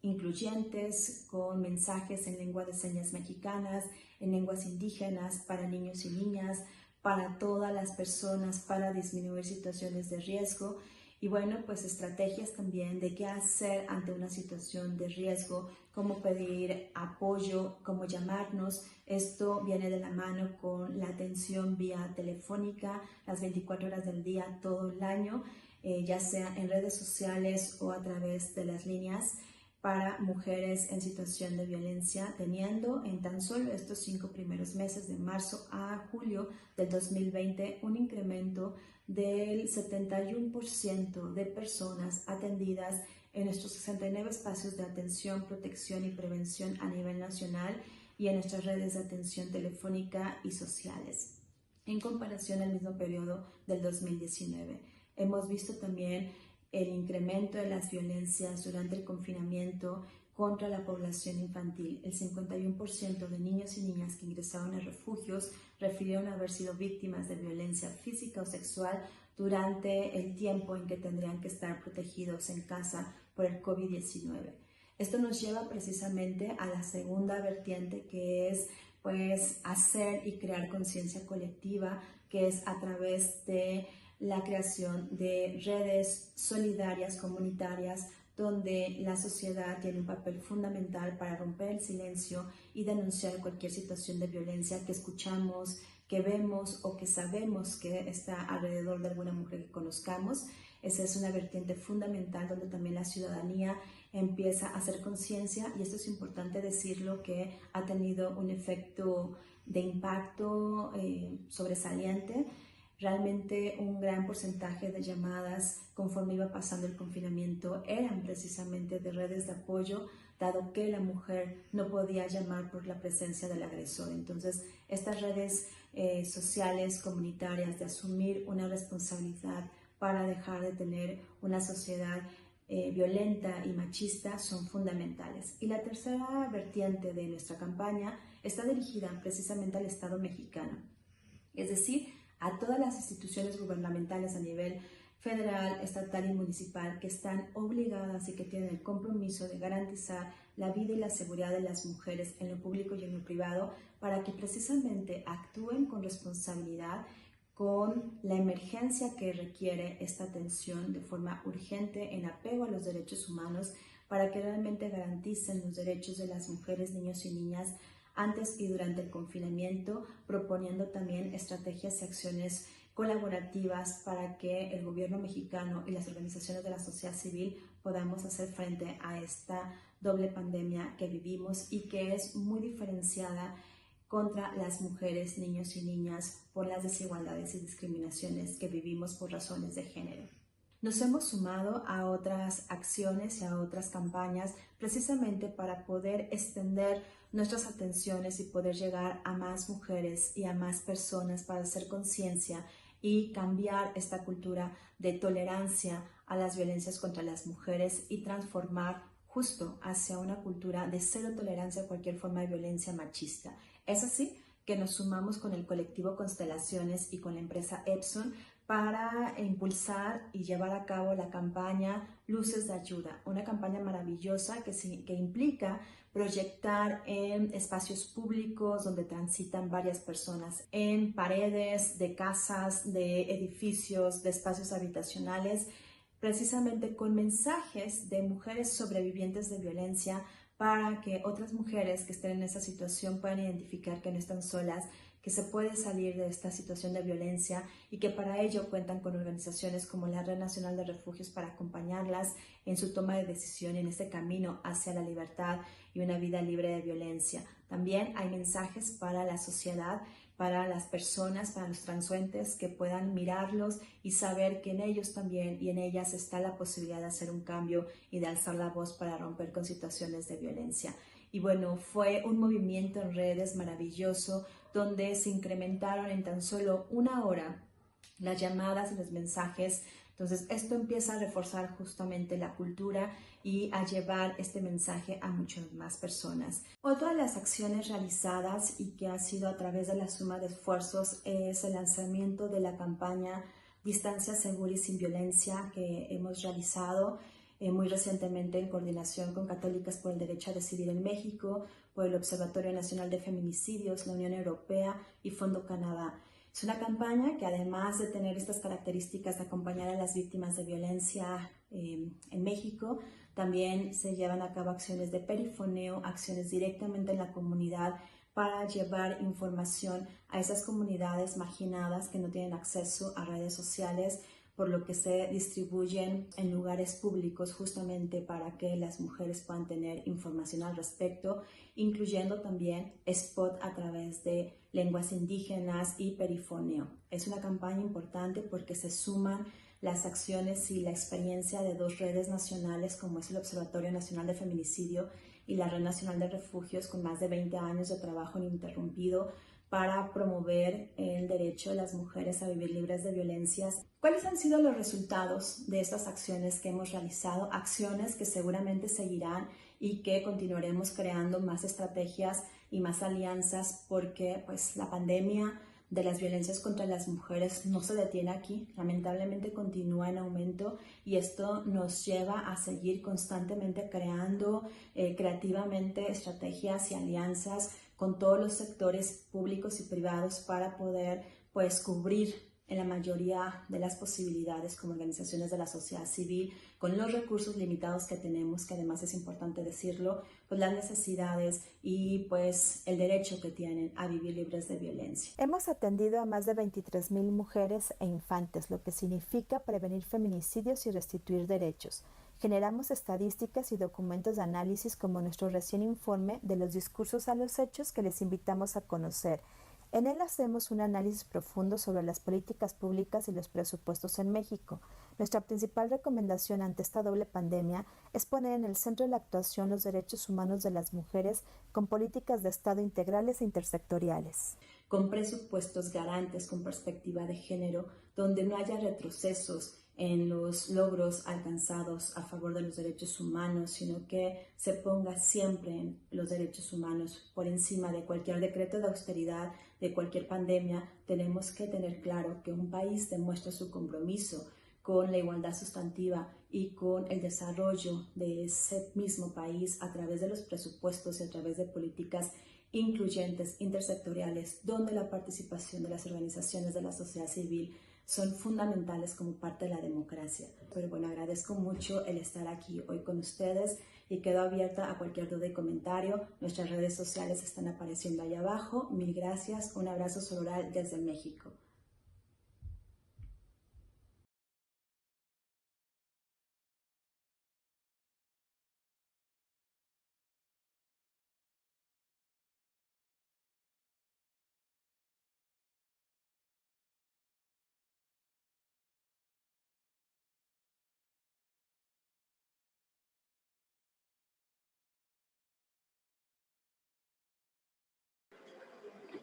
incluyentes, con mensajes en lengua de señas mexicanas, en lenguas indígenas, para niños y niñas, para todas las personas, para disminuir situaciones de riesgo. Y bueno, pues estrategias también de qué hacer ante una situación de riesgo, cómo pedir apoyo, cómo llamarnos. Esto viene de la mano con la atención vía telefónica, las 24 horas del día, todo el año, ya sea en redes sociales o a través de las líneas, para mujeres en situación de violencia, teniendo en tan solo estos 5 primeros meses, de marzo a julio del 2020, un incremento del 71% de personas atendidas en nuestros 69 espacios de atención, protección y prevención a nivel nacional y en nuestras redes de atención telefónica y sociales, en comparación al mismo periodo del 2019. Hemos visto también el incremento de las violencias durante el confinamiento contra la población infantil. El 51% de niños y niñas que ingresaron a refugios refirieron haber sido víctimas de violencia física o sexual durante el tiempo en que tendrían que estar protegidos en casa por el COVID-19. Esto nos lleva precisamente a la segunda vertiente, que es pues hacer y crear conciencia colectiva, que es a través de la creación de redes solidarias, comunitarias, donde la sociedad tiene un papel fundamental para romper el silencio y denunciar cualquier situación de violencia que escuchamos, que vemos o que sabemos que está alrededor de alguna mujer que conozcamos. Esa es una vertiente fundamental donde también la ciudadanía empieza a hacer conciencia, y esto es importante decirlo, que ha tenido un efecto de impacto sobresaliente. Realmente un gran porcentaje de llamadas conforme iba pasando el confinamiento eran precisamente de redes de apoyo, dado que la mujer no podía llamar por la presencia del agresor. Entonces, estas redes sociales, comunitarias, de asumir una responsabilidad para dejar de tener una sociedad violenta y machista, son fundamentales. Y la tercera vertiente de nuestra campaña está dirigida precisamente al Estado mexicano, es decir, a todas las instituciones gubernamentales a nivel federal, estatal y municipal que están obligadas y que tienen el compromiso de garantizar la vida y la seguridad de las mujeres en lo público y en lo privado, para que precisamente actúen con responsabilidad, con la emergencia que requiere esta atención de forma urgente en apego a los derechos humanos, para que realmente garanticen los derechos de las mujeres, niños y niñas antes y durante el confinamiento, proponiendo también estrategias y acciones colaborativas para que el gobierno mexicano y las organizaciones de la sociedad civil podamos hacer frente a esta doble pandemia que vivimos y que es muy diferenciada contra las mujeres, niños y niñas por las desigualdades y discriminaciones que vivimos por razones de género. Nos hemos sumado a otras acciones y a otras campañas precisamente para poder extender nuestras atenciones y poder llegar a más mujeres y a más personas para hacer conciencia y cambiar esta cultura de tolerancia a las violencias contra las mujeres y transformar justo hacia una cultura de cero tolerancia a cualquier forma de violencia machista. Es así que nos sumamos con el colectivo Constelaciones y con la empresa Epson para impulsar y llevar a cabo la campaña Luces de Ayuda, una campaña maravillosa que implica proyectar en espacios públicos donde transitan varias personas, en paredes de casas, de edificios, de espacios habitacionales, precisamente con mensajes de mujeres sobrevivientes de violencia, para que otras mujeres que estén en esa situación puedan identificar que no están solas, que se puede salir de esta situación de violencia y que para ello cuentan con organizaciones como la Red Nacional de Refugios para acompañarlas en su toma de decisión en este camino hacia la libertad y una vida libre de violencia. También hay mensajes para la sociedad, para las personas, para los transuentes, que puedan mirarlos y saber que en ellos también y en ellas está la posibilidad de hacer un cambio y de alzar la voz para romper con situaciones de violencia. Y bueno, fue un movimiento en redes maravilloso, donde se incrementaron en tan solo una hora las llamadas y los mensajes. Entonces, esto empieza a reforzar justamente la cultura y a llevar este mensaje a muchas más personas. Otra de las acciones realizadas y que ha sido a través de la suma de esfuerzos es el lanzamiento de la campaña Distancia Segura y Sin Violencia, que hemos realizado muy recientemente en coordinación con Católicas por el Derecho a Decidir en México, por el Observatorio Nacional de Feminicidios, la Unión Europea y Fondo Canadá. Es una campaña que, además de tener estas características de acompañar a las víctimas de violencia en México, también se llevan a cabo acciones de perifoneo, acciones directamente en la comunidad para llevar información a esas comunidades marginadas que no tienen acceso a redes sociales, por lo que se distribuyen en lugares públicos justamente para que las mujeres puedan tener información al respecto, incluyendo también spot a través de lenguas indígenas y perifoneo. Es una campaña importante porque se suman las acciones y la experiencia de dos redes nacionales, como es el Observatorio Nacional de Feminicidio y la Red Nacional de Refugios, con más de 20 años de trabajo ininterrumpido para promover el derecho de las mujeres a vivir libres de violencias. ¿Cuáles han sido los resultados de estas acciones que hemos realizado? Acciones que seguramente seguirán y que continuaremos creando más estrategias y más alianzas porque pues la pandemia de las violencias contra las mujeres no se detiene aquí, lamentablemente continúa en aumento y esto nos lleva a seguir constantemente creando creativamente estrategias y alianzas con todos los sectores públicos y privados para poder pues cubrir en la mayoría de las posibilidades como organizaciones de la sociedad civil, con los recursos limitados que tenemos, que además es importante decirlo, pues las necesidades y pues el derecho que tienen a vivir libres de violencia. Hemos atendido a más de 23,000 mujeres e infantes, lo que significa prevenir feminicidios y restituir derechos. Generamos estadísticas y documentos de análisis como nuestro recién informe de los discursos a los hechos que les invitamos a conocer. En él hacemos un análisis profundo sobre las políticas públicas y los presupuestos en México. Nuestra principal recomendación ante esta doble pandemia es poner en el centro de la actuación los derechos humanos de las mujeres con políticas de Estado integrales e intersectoriales. Con presupuestos garantes con perspectiva de género, donde no haya retrocesos en los logros alcanzados a favor de los derechos humanos, sino que se ponga siempre los derechos humanos por encima de cualquier decreto de austeridad, de cualquier pandemia. Tenemos que tener claro que un país demuestra su compromiso con la igualdad sustantiva y con el desarrollo de ese mismo país a través de los presupuestos y a través de políticas incluyentes, intersectoriales, donde la participación de las organizaciones de la sociedad civil son fundamentales como parte de la democracia. Pero bueno, agradezco mucho el estar aquí hoy con ustedes y quedo abierta a cualquier duda y comentario. Nuestras redes sociales están apareciendo ahí abajo. Mil gracias. Un abrazo sororal desde México.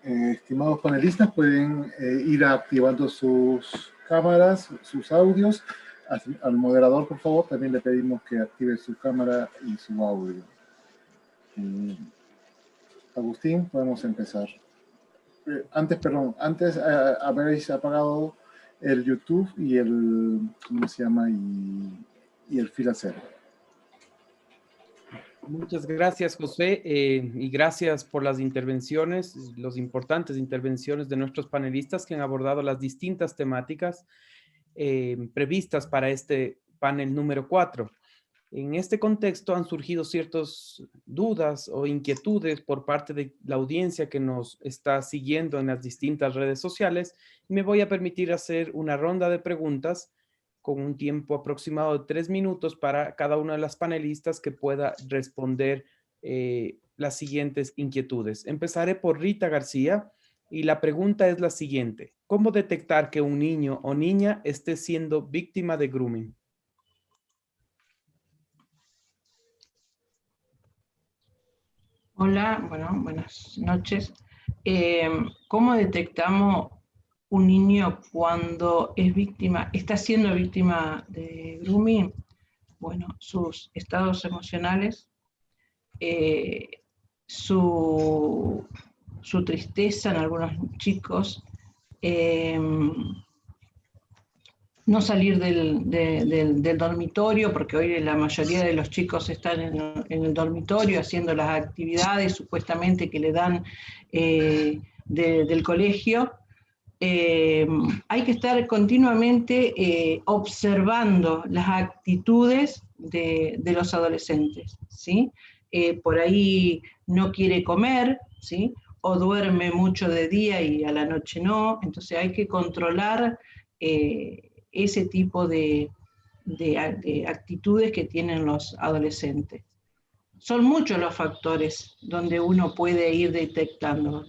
Estimados panelistas, pueden ir activando sus cámaras, sus audios. Al moderador, por favor, también le pedimos que active su cámara y su audio. Agustín, podemos empezar. Antes habréis apagado el YouTube y el, ¿cómo se llama? Y el fila cero. Muchas gracias, José, y gracias por las intervenciones, las importantes intervenciones de nuestros panelistas que han abordado las distintas temáticas previstas para este panel número 4. En este contexto han surgido ciertas dudas o inquietudes por parte de la audiencia que nos está siguiendo en las distintas redes sociales. Me voy a permitir hacer una ronda de preguntas con un tiempo aproximado de 3 minutos para cada una de las panelistas que pueda responder las siguientes inquietudes. Empezaré por Rita García y la pregunta es la siguiente. ¿Cómo detectar que un niño o niña esté siendo víctima de grooming? Hola, bueno, buenas noches. ¿Cómo detectamos un niño cuando es víctima, está siendo víctima de grooming? Bueno, sus estados emocionales, su tristeza en algunos chicos, no salir del dormitorio, porque hoy la mayoría de los chicos están en el dormitorio haciendo las actividades supuestamente que le dan del colegio. Hay que estar continuamente observando las actitudes de los adolescentes, ¿sí? Por ahí no quiere comer, ¿sí? O duerme mucho de día y a la noche no, entonces hay que controlar ese tipo de actitudes que tienen los adolescentes. Son muchos los factores donde uno puede ir detectando.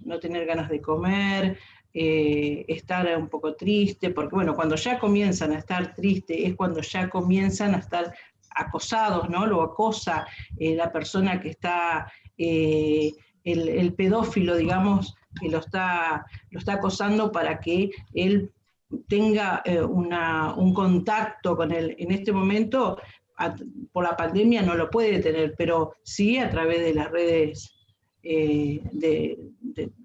No tener ganas de comer, estar un poco triste, porque bueno, cuando ya comienzan a estar tristes es cuando ya comienzan a estar acosados, ¿no? Lo acosa la persona que está, el pedófilo, digamos, que lo está acosando para que él tenga un contacto con él. En este momento por la pandemia no lo puede tener, pero sí a través de las redes de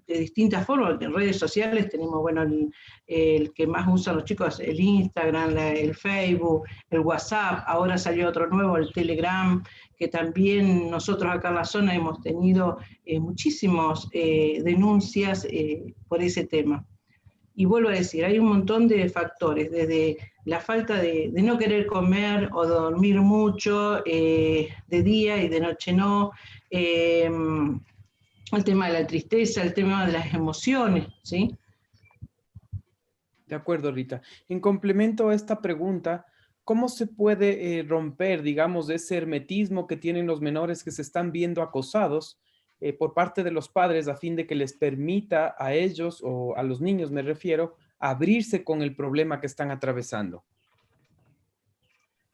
distintas formas. En redes sociales tenemos, bueno, el que más usan los chicos, el Instagram, el Facebook, el WhatsApp, ahora salió otro nuevo, el Telegram, que también nosotros acá en la zona hemos tenido muchísimas denuncias por ese tema. Y vuelvo a decir, hay un montón de factores, desde la falta de no querer comer o dormir mucho, de día y de noche no, el tema de la tristeza, el tema de las emociones, ¿sí? De acuerdo, Rita. En complemento a esta pregunta, ¿cómo se puede romper, digamos, ese hermetismo que tienen los menores que se están viendo acosados por parte de los padres a fin de que les permita a ellos, o a los niños me refiero, abrirse con el problema que están atravesando?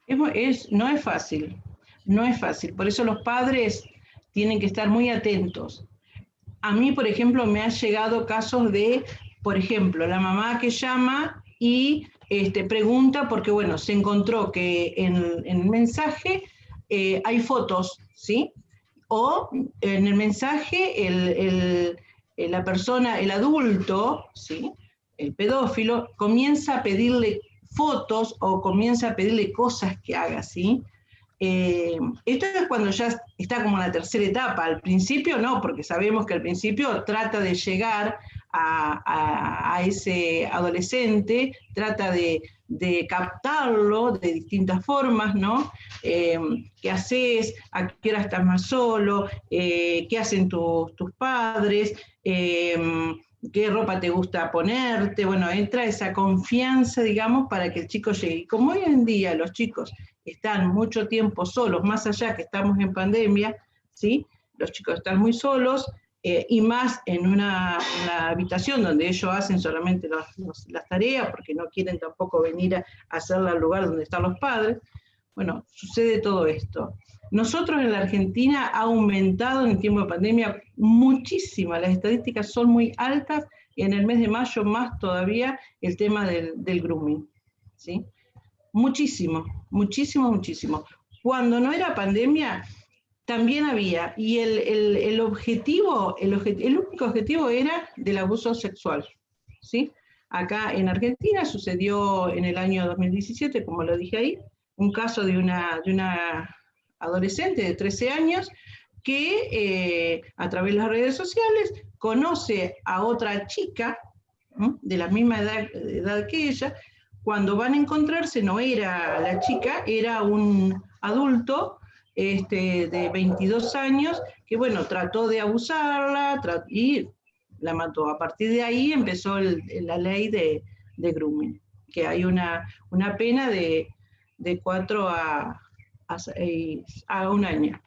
No es fácil, no es fácil. Por eso los padres tienen que estar muy atentos. A mí, por ejemplo, me han llegado casos de, por ejemplo, la mamá que llama y pregunta porque, bueno, se encontró que en el mensaje hay fotos, ¿sí? O en el mensaje la persona, el adulto, ¿sí? El pedófilo, comienza a pedirle fotos o comienza a pedirle cosas que haga, ¿sí? Esto es cuando ya está como en la tercera etapa. Al principio no, porque sabemos que al principio trata de llegar a ese adolescente, trata de captarlo de distintas formas, ¿no? ¿Qué haces? ¿A qué hora estás más solo? ¿Qué hacen tus padres? ¿Qué ropa te gusta ponerte? Bueno, entra esa confianza, digamos, para que el chico llegue. Y como hoy en día los chicos están mucho tiempo solos, más allá que estamos en pandemia, ¿sí? Los chicos están muy solos, y más en una habitación donde ellos hacen solamente las tareas, porque no quieren tampoco venir a hacerla al lugar donde están los padres. Bueno, sucede todo esto. Nosotros en la Argentina ha aumentado en el tiempo de pandemia muchísimo, las estadísticas son muy altas, y en el mes de mayo más todavía el tema del grooming, ¿sí? Muchísimo, muchísimo, muchísimo. Cuando no era pandemia, también había, y el único objetivo era del abuso sexual, ¿sí? Acá en Argentina sucedió en el año 2017, como lo dije ahí, un caso de una adolescente de 13 años que a través de las redes sociales conoce a otra chica, ¿no?, de la misma edad que ella. Cuando van a encontrarse no era la chica, era un adulto de 22 años que, bueno, trató de abusarla y la mató. A partir de ahí empezó la ley de grooming, que hay una pena de 4 a 1 año.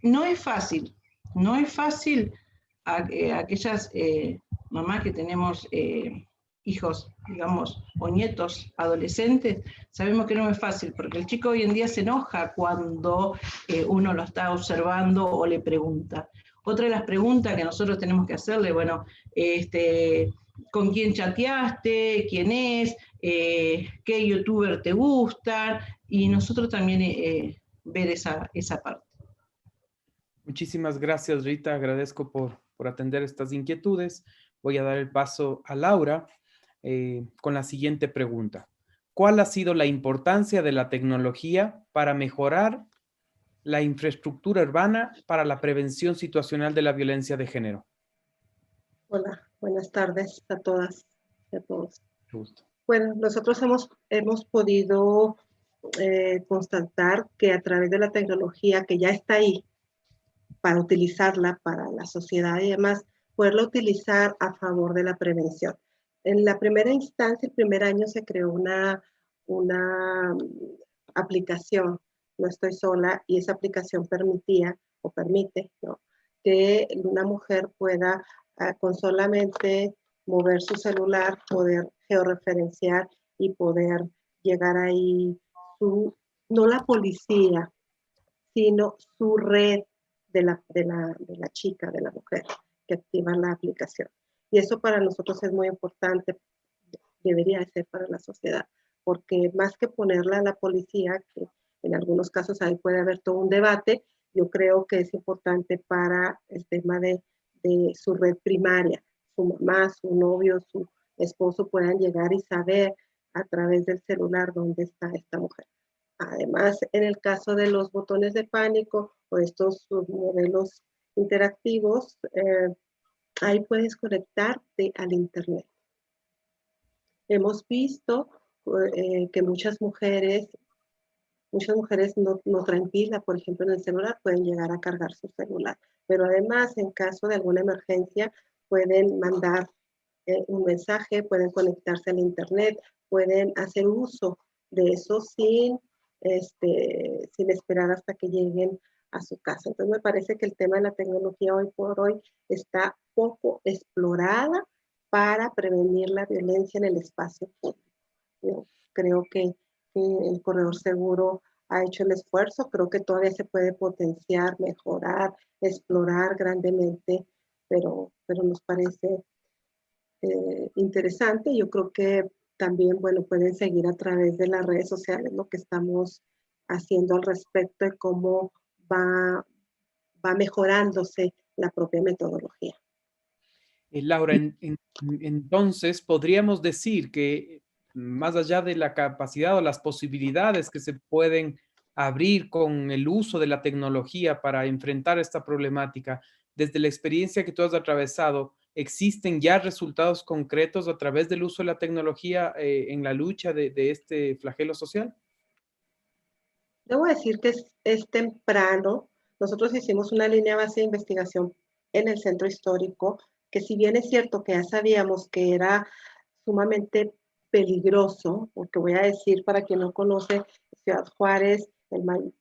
No es fácil, no es fácil aquellas mamás que tenemos hijos, digamos, o nietos adolescentes, sabemos que no es fácil, porque el chico hoy en día se enoja cuando uno lo está observando o le pregunta. Otra de las preguntas que nosotros tenemos que hacerle, bueno, ¿con quién chateaste? ¿Quién es? ¿Qué youtuber te gusta? Y nosotros también ver esa parte. Muchísimas gracias, Rita. Agradezco por atender estas inquietudes. Voy a dar el paso a Laura con la siguiente pregunta. ¿Cuál ha sido la importancia de la tecnología para mejorar la infraestructura urbana para la prevención situacional de la violencia de género? Hola, buenas tardes a todas y a todos. Justo. Bueno, nosotros hemos podido constatar que a través de la tecnología que ya está ahí para utilizarla para la sociedad y demás, poderla utilizar a favor de la prevención. En la primera instancia, el primer año, se creó una aplicación, No Estoy Sola, y esa aplicación permitía o permite, ¿no?, que una mujer pueda con solamente mover su celular, poder georreferenciar y poder llegar ahí no la policía, sino su red de la chica, de la mujer que activa la aplicación. Y eso para nosotros es muy importante, debería de ser para la sociedad, porque más que ponerla a la policía, que en algunos casos ahí puede haber todo un debate, yo creo que es importante para el tema de su red primaria, su mamá, su novio, su esposo puedan llegar y saber a través del celular dónde está esta mujer. Además, en el caso de los botones de pánico o estos modelos interactivos, ahí puedes conectarte al internet. Hemos visto que muchas mujeres no tranquilas, por ejemplo, en el celular, pueden llegar a cargar su celular. Pero además, en caso de alguna emergencia, pueden mandar un mensaje, pueden conectarse al internet, pueden hacer uso de eso sin esperar hasta que lleguen a su casa. Entonces me parece que el tema de la tecnología hoy por hoy está poco explorada para prevenir la violencia en el espacio público. Yo creo que el Corredor Seguro ha hecho el esfuerzo, creo que todavía se puede potenciar, mejorar, explorar grandemente, pero nos parece interesante. Yo creo que también, bueno, pueden seguir a través de las redes sociales lo que estamos haciendo al respecto de cómo va mejorándose la propia metodología. Laura, entonces podríamos decir que más allá de la capacidad o las posibilidades que se pueden abrir con el uso de la tecnología para enfrentar esta problemática, desde la experiencia que tú has atravesado, ¿existen ya resultados concretos a través del uso de la tecnología en la lucha de este flagelo social? Debo decir que es temprano. Nosotros hicimos una línea base de investigación en el centro histórico, que si bien es cierto que ya sabíamos que era sumamente peligroso, porque voy a decir, para quien no conoce, Ciudad Juárez,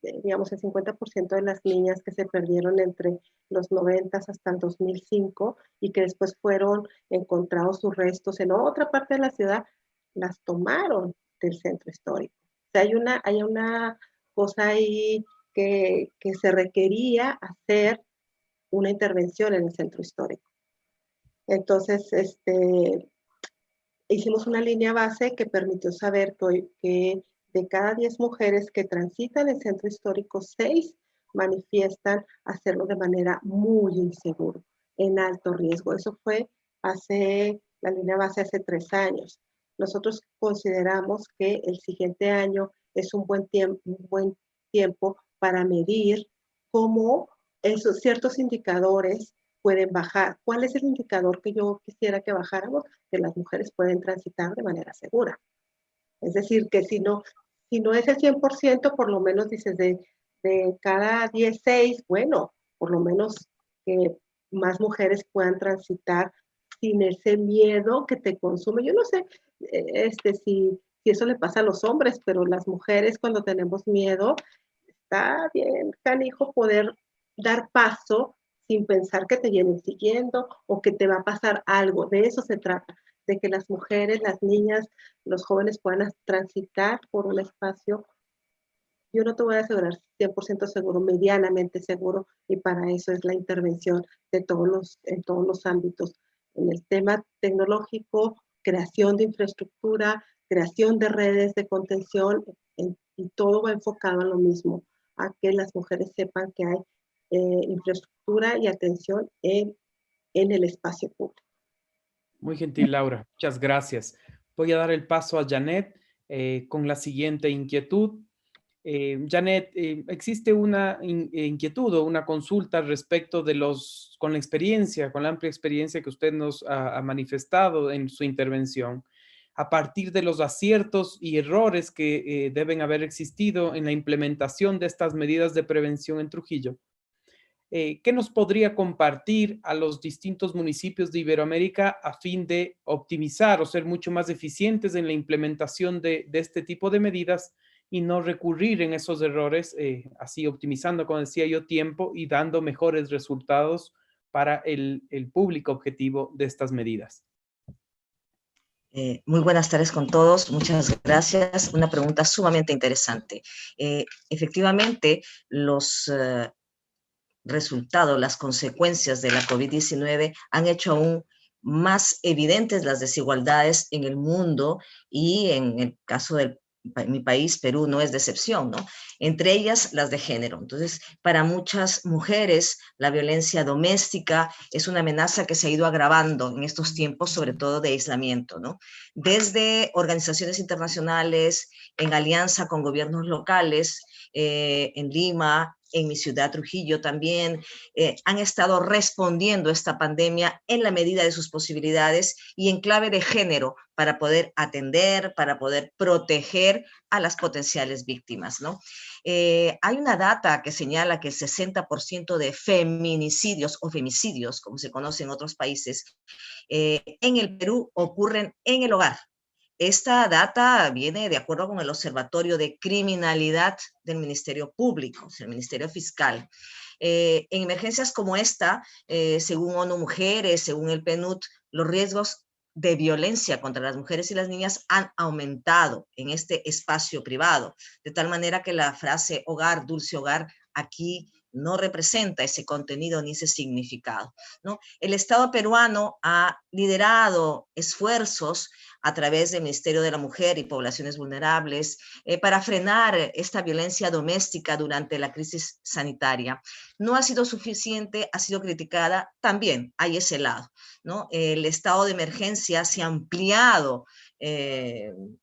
digamos, el 50% de las niñas que se perdieron entre los 90 hasta el 2005 y que después fueron encontrados sus restos en otra parte de la ciudad, las tomaron del centro histórico. O sea, hay una cosa ahí que se requería hacer una intervención en el centro histórico. Entonces, hicimos una línea base que permitió saber que de cada 10 mujeres que transitan el centro histórico, 6 manifiestan hacerlo de manera muy insegura, en alto riesgo. Eso fue la línea base hace 3 años. Nosotros consideramos que el siguiente año es un buen tiempo para medir cómo esos ciertos indicadores pueden bajar. ¿Cuál es el indicador que yo quisiera que bajáramos? Que las mujeres pueden transitar de manera segura. Es decir, que si no es el 100%, por lo menos dices de cada 10, 6, bueno, por lo menos que más mujeres puedan transitar sin ese miedo que te consume. Yo no sé si eso le pasa a los hombres, pero las mujeres cuando tenemos miedo, está bien canijo poder dar paso sin pensar que te vienen siguiendo o que te va a pasar algo. De eso se trata, de que las mujeres, las niñas, los jóvenes puedan transitar por un espacio, yo no te voy a asegurar 100% seguro, medianamente seguro, y para eso es la intervención en todos los ámbitos. En el tema tecnológico, creación de infraestructura, creación de redes de contención, y todo va enfocado a lo mismo, a que las mujeres sepan que hay infraestructura y atención en el espacio público. Muy gentil, Laura. Muchas gracias. Voy a dar el paso a Janet con la siguiente inquietud. Janet, ¿existe una inquietud o una consulta respecto de con la amplia experiencia que usted nos ha manifestado en su intervención, a partir de los aciertos y errores que deben haber existido en la implementación de estas medidas de prevención en Trujillo? ¿Qué nos podría compartir a los distintos municipios de Iberoamérica a fin de optimizar o ser mucho más eficientes en la implementación de este tipo de medidas y no recurrir en esos errores, así optimizando, como decía yo, tiempo y dando mejores resultados para el público objetivo de estas medidas? Muy buenas tardes con todos, muchas gracias. Una pregunta sumamente interesante. Efectivamente, los resultados, las consecuencias de la COVID-19 han hecho aún más evidentes las desigualdades en el mundo, y en el caso de mi país, Perú, no es de excepción, ¿no? Entre ellas las de género. Entonces, para muchas mujeres, la violencia doméstica es una amenaza que se ha ido agravando en estos tiempos, sobre todo de aislamiento, ¿no? Desde organizaciones internacionales, en alianza con gobiernos locales, en Lima, en mi ciudad, Trujillo, también han estado respondiendo a esta pandemia en la medida de sus posibilidades y en clave de género, para poder atender, para poder proteger a las potenciales víctimas, ¿no? Hay una data que señala que el 60% de feminicidios o femicidios, como se conoce en otros países, en el Perú ocurren en el hogar. Esta data viene de acuerdo con el Observatorio de Criminalidad del Ministerio Público, el Ministerio Fiscal. En emergencias como esta, según ONU Mujeres, según el PNUD, los riesgos de violencia contra las mujeres y las niñas han aumentado en este espacio privado, de tal manera que la frase hogar, dulce hogar, aquí no representa ese contenido ni ese significado, ¿no? El Estado peruano ha liderado esfuerzos a través del Ministerio de la Mujer y Poblaciones Vulnerables para frenar esta violencia doméstica durante la crisis sanitaria. No ha sido suficiente, ha sido criticada, también hay ese lado, ¿no? El estado de emergencia se ha ampliado en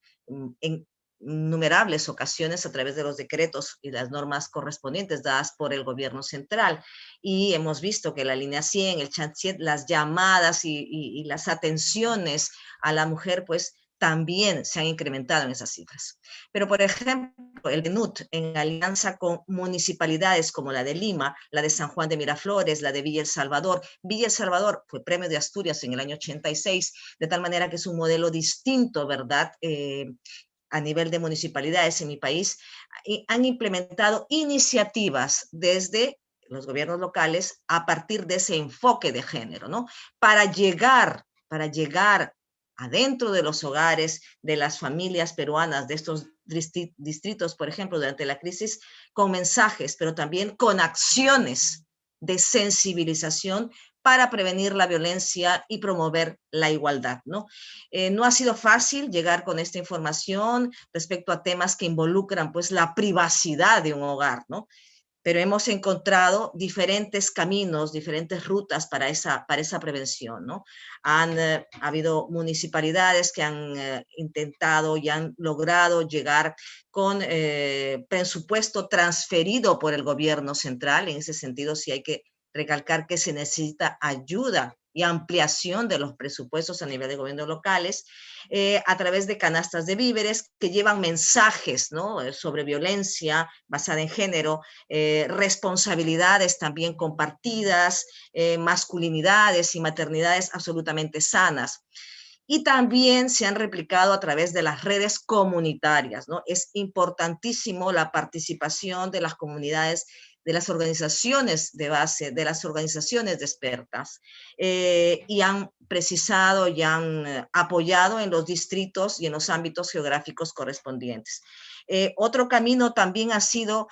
innumerables ocasiones a través de los decretos y las normas correspondientes dadas por el gobierno central, y hemos visto que la línea 100, el chat 100, las llamadas y las atenciones a la mujer, pues también se han incrementado en esas cifras. Pero, por ejemplo, el PNUD, en alianza con municipalidades como la de Lima, la de San Juan de Miraflores, la de Villa El Salvador. Villa El Salvador fue premio de Asturias en el año 86, de tal manera que es un modelo distinto, ¿verdad?, a nivel de municipalidades en mi país, han implementado iniciativas desde los gobiernos locales a partir de ese enfoque de género, ¿no? Para llegar adentro de los hogares de las familias peruanas, de estos distritos, por ejemplo, durante la crisis, con mensajes, pero también con acciones de sensibilización para prevenir la violencia y promover la igualdad, ¿no? No ha sido fácil llegar con esta información respecto a temas que involucran, pues, la privacidad de un hogar, ¿no? Pero hemos encontrado diferentes caminos, diferentes rutas para esa prevención, ¿no? Ha habido municipalidades que han intentado y han logrado llegar con presupuesto transferido por el gobierno central. En ese sentido, sí hay que recalcar que se necesita ayuda y ampliación de los presupuestos a nivel de gobiernos locales, a través de canastas de víveres que llevan mensajes, ¿no?, sobre violencia basada en género, responsabilidades también compartidas, masculinidades y maternidades absolutamente sanas. Y también se han replicado a través de las redes comunitarias, ¿no? Es importantísimo la participación de las comunidades, de las organizaciones de base, de las organizaciones de expertas, y han precisado y han apoyado en los distritos y en los ámbitos geográficos correspondientes. Otro camino también ha sido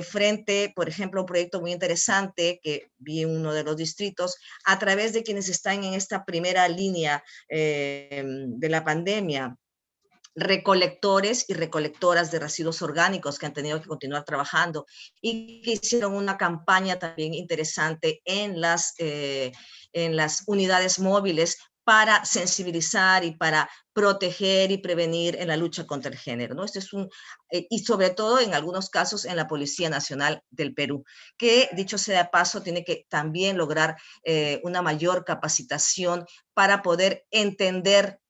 frente, por ejemplo, un proyecto muy interesante que vi en uno de los distritos, a través de quienes están en esta primera línea de la pandemia, recolectores y recolectoras de residuos orgánicos que han tenido que continuar trabajando y que hicieron una campaña también interesante en las unidades móviles para sensibilizar y para proteger y prevenir en la lucha contra el género, ¿no? Este es y sobre todo en algunos casos en la Policía Nacional del Perú, que, dicho sea de paso, tiene que también lograr una mayor capacitación para poder entender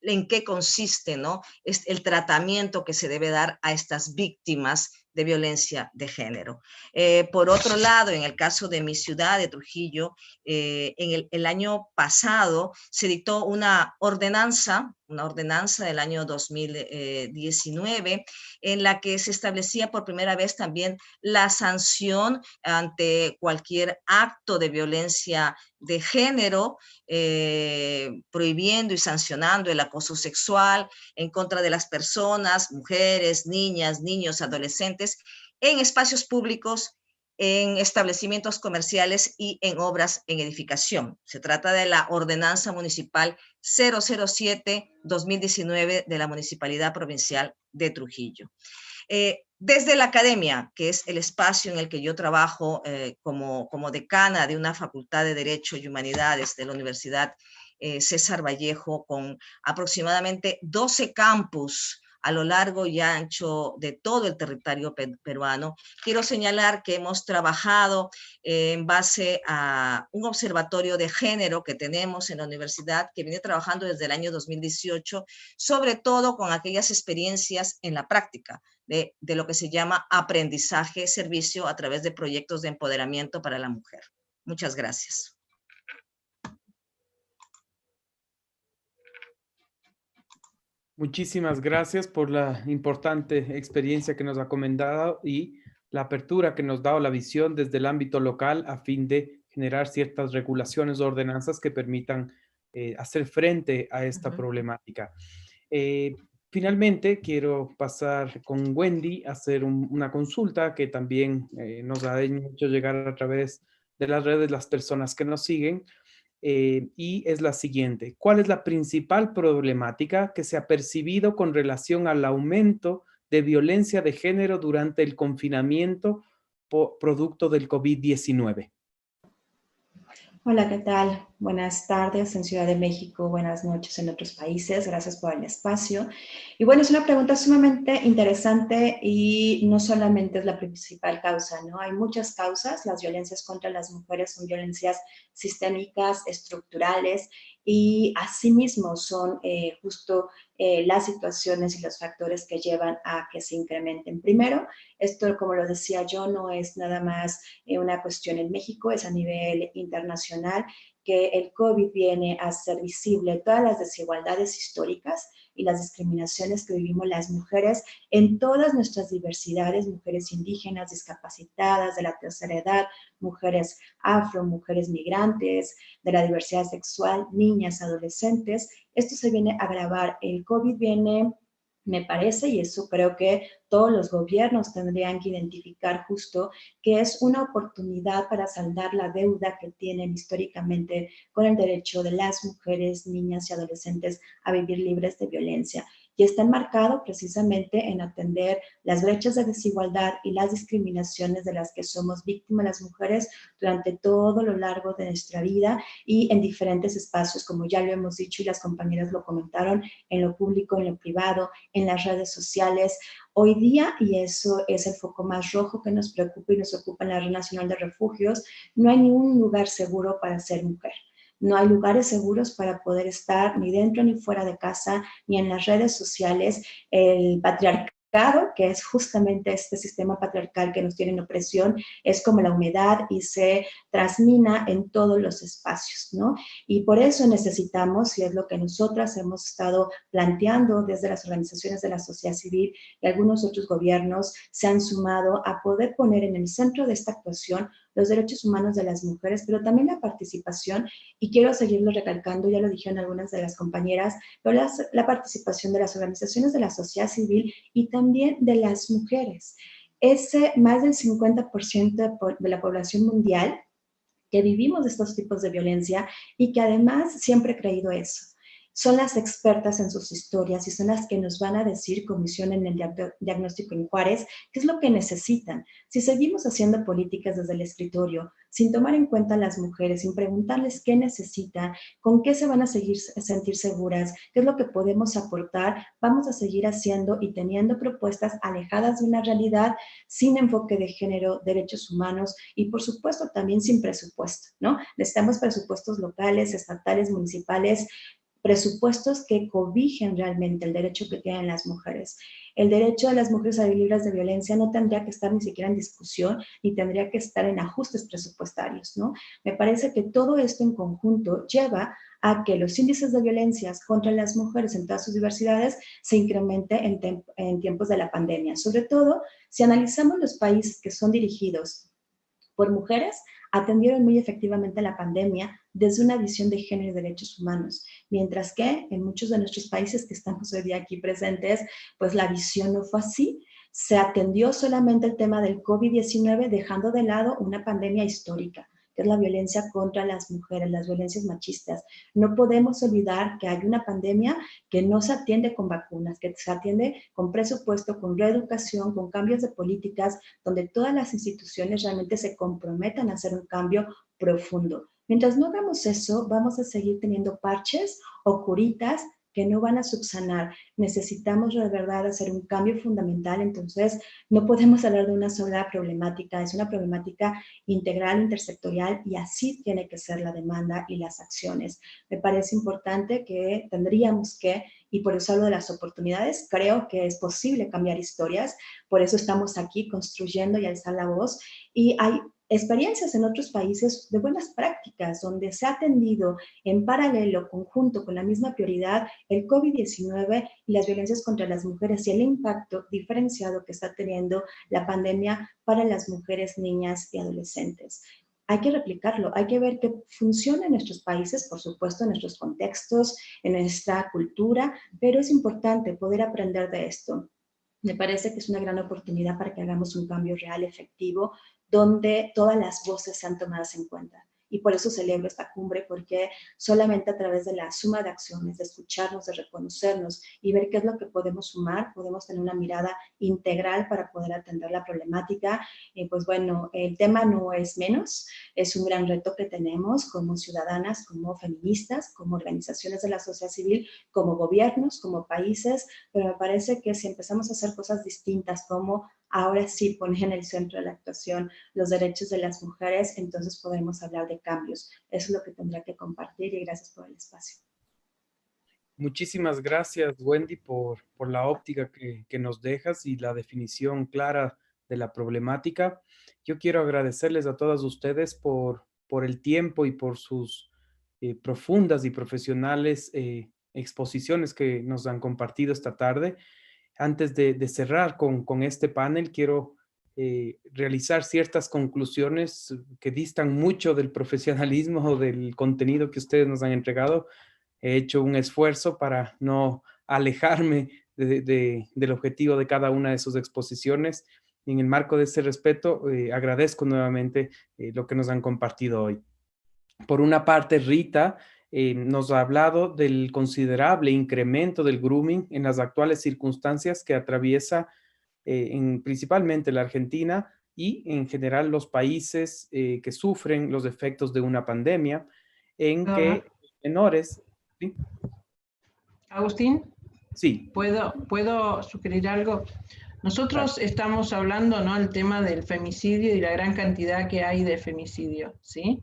en qué consiste, ¿no?, es el tratamiento que se debe dar a estas víctimas de violencia de género. Por otro lado, en el caso de mi ciudad, de Trujillo, en el año pasado se dictó una ordenanza del año 2019, en la que se establecía por primera vez también la sanción ante cualquier acto de violencia de género, prohibiendo y sancionando el acoso sexual en contra de las personas, mujeres, niñas, niños, adolescentes, en espacios públicos en establecimientos comerciales y en obras en edificación. Se trata de la Ordenanza Municipal 007-2019 de la Municipalidad Provincial de Trujillo. Desde la academia, que es el espacio en el que yo trabajo como decana de una facultad de Derecho y Humanidades de la Universidad César Vallejo, con aproximadamente 12 campus a lo largo y ancho de todo el territorio peruano, quiero señalar que hemos trabajado en base a un observatorio de género que tenemos en la universidad, que viene trabajando desde el año 2018, sobre todo con aquellas experiencias en la práctica de lo que se llama aprendizaje-servicio a través de proyectos de empoderamiento para la mujer. Muchas gracias. Muchísimas gracias por la importante experiencia que nos ha comentado y la apertura que nos da o la visión desde el ámbito local a fin de generar ciertas regulaciones o ordenanzas que permitan hacer frente a esta problemática. Finalmente, quiero pasar con Wendy a hacer una consulta que también nos ha hecho llegar a través de las redes las personas que nos siguen. Y es la siguiente. ¿Cuál es la principal problemática que se ha percibido con relación al aumento de violencia de género durante el confinamiento producto del COVID-19? Hola, ¿qué tal? Buenas tardes en Ciudad de México, buenas noches en otros países. Gracias por el espacio. Y bueno, es una pregunta sumamente interesante y no solamente es la principal causa, ¿no? Hay muchas causas. Las violencias contra las mujeres son violencias sistémicas, estructurales y asimismo son justo las situaciones y los factores que llevan a que se incrementen. Primero, esto, como lo decía yo, no es nada más una cuestión en México, es a nivel internacional, que el COVID viene a hacer visible todas las desigualdades históricas y las discriminaciones que vivimos las mujeres en todas nuestras diversidades, mujeres indígenas, discapacitadas, de la tercera edad, mujeres afro, mujeres migrantes, de la diversidad sexual, niñas, adolescentes. Esto se viene a agravar. El COVID viene, me parece, y eso creo que todos los gobiernos tendrían que identificar justo, que es una oportunidad para saldar la deuda que tienen históricamente con el derecho de las mujeres, niñas y adolescentes a vivir libres de violencia. Y está enmarcado precisamente en atender las brechas de desigualdad y las discriminaciones de las que somos víctimas las mujeres durante todo lo largo de nuestra vida y en diferentes espacios, como ya lo hemos dicho y las compañeras lo comentaron, en lo público, en lo privado, en las redes sociales. Hoy día, y eso es el foco más rojo que nos preocupa y nos ocupa en la Red Nacional de Refugios, no hay ningún lugar seguro para ser mujer. No hay lugares seguros para poder estar ni dentro ni fuera de casa, ni en las redes sociales. El patriarcado, que es justamente este sistema patriarcal que nos tiene en opresión, es como la humedad y se transmina en todos los espacios, ¿no? Y por eso necesitamos, y es lo que nosotras hemos estado planteando desde las organizaciones de la sociedad civil y algunos otros gobiernos se han sumado a poder poner en el centro de esta actuación los derechos humanos de las mujeres, pero también la participación, y quiero seguirlo recalcando, ya lo dijeron algunas de las compañeras, pero la participación de las organizaciones de la sociedad civil y también de las mujeres. Más del 50% de la población mundial que vivimos estos tipos de violencia y que además siempre he creído eso. Son las expertas en sus historias y son las que nos van a decir, como hicieron en el diagnóstico en Juárez, qué es lo que necesitan. Si seguimos haciendo políticas desde el escritorio, sin tomar en cuenta a las mujeres, sin preguntarles qué necesitan, con qué se van a sentir seguras, qué es lo que podemos aportar, vamos a seguir haciendo y teniendo propuestas alejadas de una realidad sin enfoque de género, derechos humanos y, por supuesto, también sin presupuesto, ¿no? Necesitamos presupuestos locales, estatales, municipales, presupuestos que cobijen realmente el derecho que tienen las mujeres. El derecho de las mujeres a vivir libres de violencia no tendría que estar ni siquiera en discusión, ni tendría que estar en ajustes presupuestarios, ¿no? Me parece que todo esto en conjunto lleva a que los índices de violencias contra las mujeres en todas sus diversidades se incrementen en tiempos de la pandemia. Sobre todo, si analizamos los países que son dirigidos por mujeres, atendieron muy efectivamente la pandemia desde una visión de género y derechos humanos, mientras que en muchos de nuestros países que estamos hoy día aquí presentes, pues la visión no fue así. Se atendió solamente el tema del COVID-19, dejando de lado una pandemia histórica, que es la violencia contra las mujeres, las violencias machistas. No podemos olvidar que hay una pandemia que no se atiende con vacunas, que se atiende con presupuesto, con reeducación, con cambios de políticas, donde todas las instituciones realmente se comprometan a hacer un cambio profundo. Mientras no hagamos eso, vamos a seguir teniendo parches o curitas que no van a subsanar. Necesitamos de verdad hacer un cambio fundamental, entonces no podemos hablar de una sola problemática, es una problemática integral, intersectorial, y así tiene que ser la demanda y las acciones. Me parece importante que tendríamos que, y por eso hablo de las oportunidades, creo que es posible cambiar historias, por eso estamos aquí construyendo y alzar la voz, y hay experiencias en otros países de buenas prácticas, donde se ha atendido en paralelo, conjunto, con la misma prioridad, el COVID-19 y las violencias contra las mujeres y el impacto diferenciado que está teniendo la pandemia para las mujeres, niñas y adolescentes. Hay que replicarlo, hay que ver que funciona en nuestros países, por supuesto, en nuestros contextos, en nuestra cultura, pero es importante poder aprender de esto. Me parece que es una gran oportunidad para que hagamos un cambio real, efectivo, donde todas las voces sean tomadas en cuenta. Y por eso celebro esta cumbre, porque solamente a través de la suma de acciones, de escucharnos, de reconocernos y ver qué es lo que podemos sumar, podemos tener una mirada integral para poder atender la problemática. Pues bueno, el tema no es menos, es un gran reto que tenemos como ciudadanas, como feministas, como organizaciones de la sociedad civil, como gobiernos, como países, pero me parece que si empezamos a hacer cosas distintas, como ahora sí poner en el centro de la actuación los derechos de las mujeres, entonces podremos hablar de cambios. Eso es lo que tendría que compartir y gracias por el espacio. Muchísimas gracias, Wendy, por la óptica que nos dejas y la definición clara de la problemática. Yo quiero agradecerles a todas ustedes por el tiempo y por sus profundas y profesionales exposiciones que nos han compartido esta tarde. Antes de cerrar con este panel, quiero realizar ciertas conclusiones que distan mucho del profesionalismo o del contenido que ustedes nos han entregado. He hecho un esfuerzo para no alejarme del objetivo de cada una de sus exposiciones. Y en el marco de ese respeto, agradezco nuevamente lo que nos han compartido hoy. Por una parte, Rita nos ha hablado del considerable incremento del grooming en las actuales circunstancias que atraviesa principalmente la Argentina y en general los países que sufren los efectos de una pandemia, en que menores... ¿Sí? Agustín, sí. ¿Puedo sugerir algo? Nosotros estamos hablando, ¿no?, el tema del femicidio y la gran cantidad que hay de femicidio, ¿sí?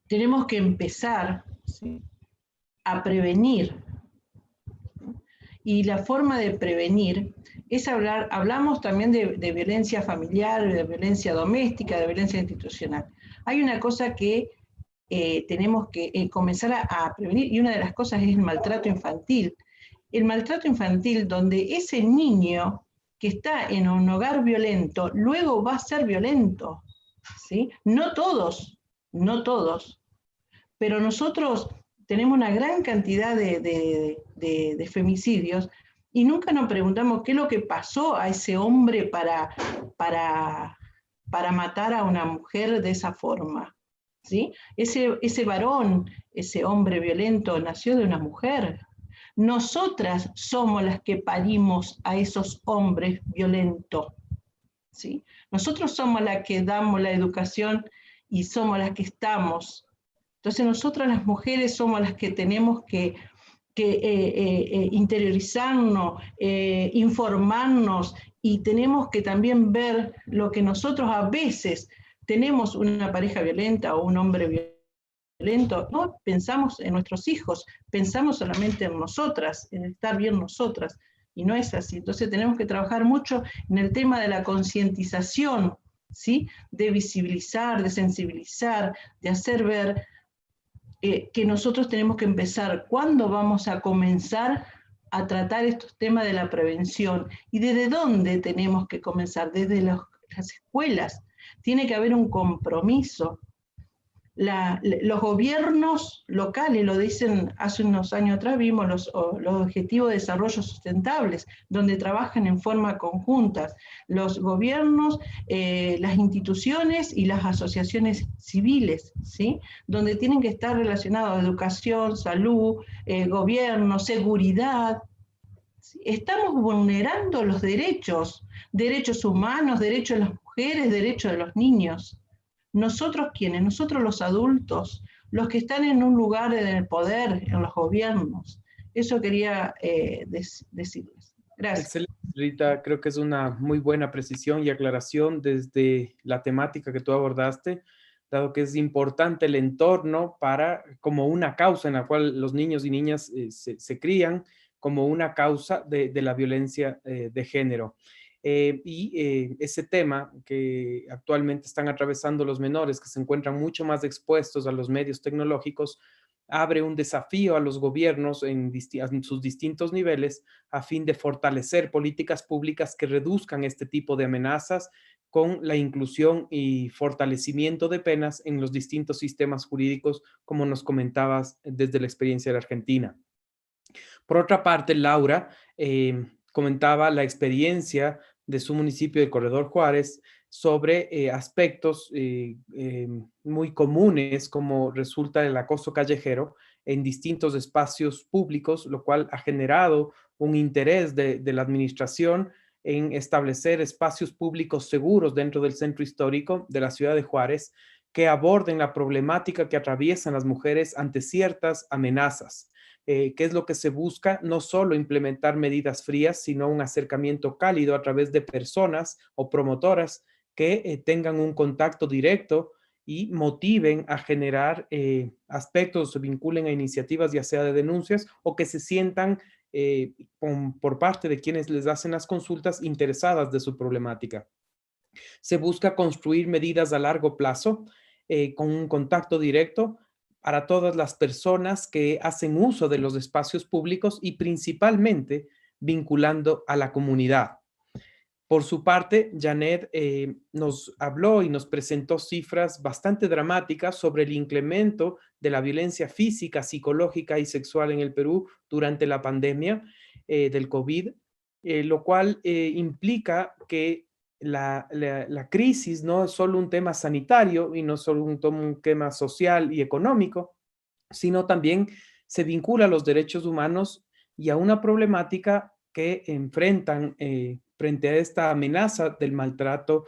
Tenemos que empezar, ¿sí?, a prevenir. Y la forma de prevenir es hablamos también de violencia familiar, de violencia doméstica, de violencia institucional. Hay una cosa que tenemos que comenzar a prevenir, y una de las cosas es el maltrato infantil. El maltrato infantil, donde ese niño que está en un hogar violento, luego va a ser violento, ¿sí? No todos, pero nosotros tenemos una gran cantidad de femicidios y nunca nos preguntamos qué es lo que pasó a ese hombre para matar a una mujer de esa forma, ¿sí? Ese varón, ese hombre violento nació de una mujer. Nosotras somos las que parimos a esos hombres violentos, ¿sí? Nosotros somos las que damos la educación y somos las que estamos. Entonces nosotras las mujeres somos las que tenemos que interiorizarnos, informarnos, y tenemos que también ver lo que nosotros a veces tenemos una pareja violenta o un hombre violento, no pensamos en nuestros hijos, pensamos solamente en nosotras, en estar bien nosotras, y no es así. Entonces tenemos que trabajar mucho en el tema de la concientización, ¿sí?, de visibilizar, de sensibilizar, de hacer ver que nosotros tenemos que empezar. ¿Cuándo vamos a comenzar a tratar estos temas de la prevención? ¿Y desde dónde tenemos que comenzar? Desde las escuelas. Tiene que haber un compromiso. los gobiernos locales, lo dicen hace unos años atrás, vimos los Objetivos de Desarrollo Sustentables, donde trabajan en forma conjunta los gobiernos, las instituciones y las asociaciones civiles, ¿sí? Donde tienen que estar relacionados educación, salud, gobierno, seguridad. Estamos vulnerando los derechos humanos, derechos de las mujeres, derechos de los niños. ¿Nosotros quiénes? Nosotros los adultos, los que están en un lugar en el poder, en los gobiernos. Eso quería decirles. Gracias. Excelente, Rita. Creo que es una muy buena precisión y aclaración desde la temática que tú abordaste, dado que es importante el entorno como una causa en la cual los niños y niñas se crían, como una causa de la violencia de género. Ese tema que actualmente están atravesando los menores, que se encuentran mucho más expuestos a los medios tecnológicos, abre un desafío a los gobiernos en sus distintos niveles a fin de fortalecer políticas públicas que reduzcan este tipo de amenazas con la inclusión y fortalecimiento de penas en los distintos sistemas jurídicos, como nos comentabas desde la experiencia de Argentina. Por otra parte, Laura comentaba la experiencia de su municipio de Corredor Juárez sobre aspectos muy comunes, como resulta el acoso callejero en distintos espacios públicos, lo cual ha generado un interés de la administración en establecer espacios públicos seguros dentro del centro histórico de la ciudad de Juárez, que aborden la problemática que atraviesan las mujeres ante ciertas amenazas. ¿Qué es lo que se busca? No solo implementar medidas frías, sino un acercamiento cálido a través de personas o promotoras que tengan un contacto directo y motiven a generar aspectos, se vinculen a iniciativas ya sea de denuncias o que se sientan por parte de quienes les hacen las consultas interesadas de su problemática. Se busca construir medidas a largo plazo con un contacto directo para todas las personas que hacen uso de los espacios públicos y principalmente vinculando a la comunidad. Por su parte, Janet nos habló y nos presentó cifras bastante dramáticas sobre el incremento de la violencia física, psicológica y sexual en el Perú durante la pandemia del COVID, lo cual implica que la crisis no es solo un tema sanitario y no solo un tema social y económico, sino también se vincula a los derechos humanos y a una problemática que enfrentan frente a esta amenaza del maltrato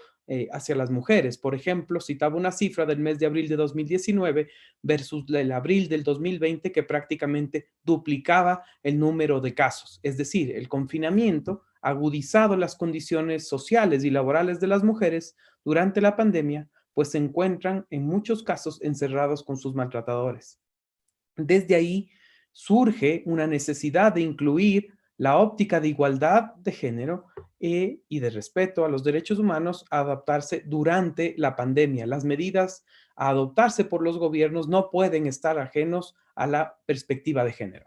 hacia las mujeres. Por ejemplo, citaba una cifra del mes de abril de 2019 versus el abril del 2020 que prácticamente duplicaba el número de casos. Es decir, el confinamiento ha agudizado las condiciones sociales y laborales de las mujeres durante la pandemia, pues se encuentran en muchos casos encerrados con sus maltratadores. Desde ahí surge una necesidad de incluir la óptica de igualdad de género y de respeto a los derechos humanos a adaptarse durante la pandemia. Las medidas a adoptarse por los gobiernos no pueden estar ajenos a la perspectiva de género.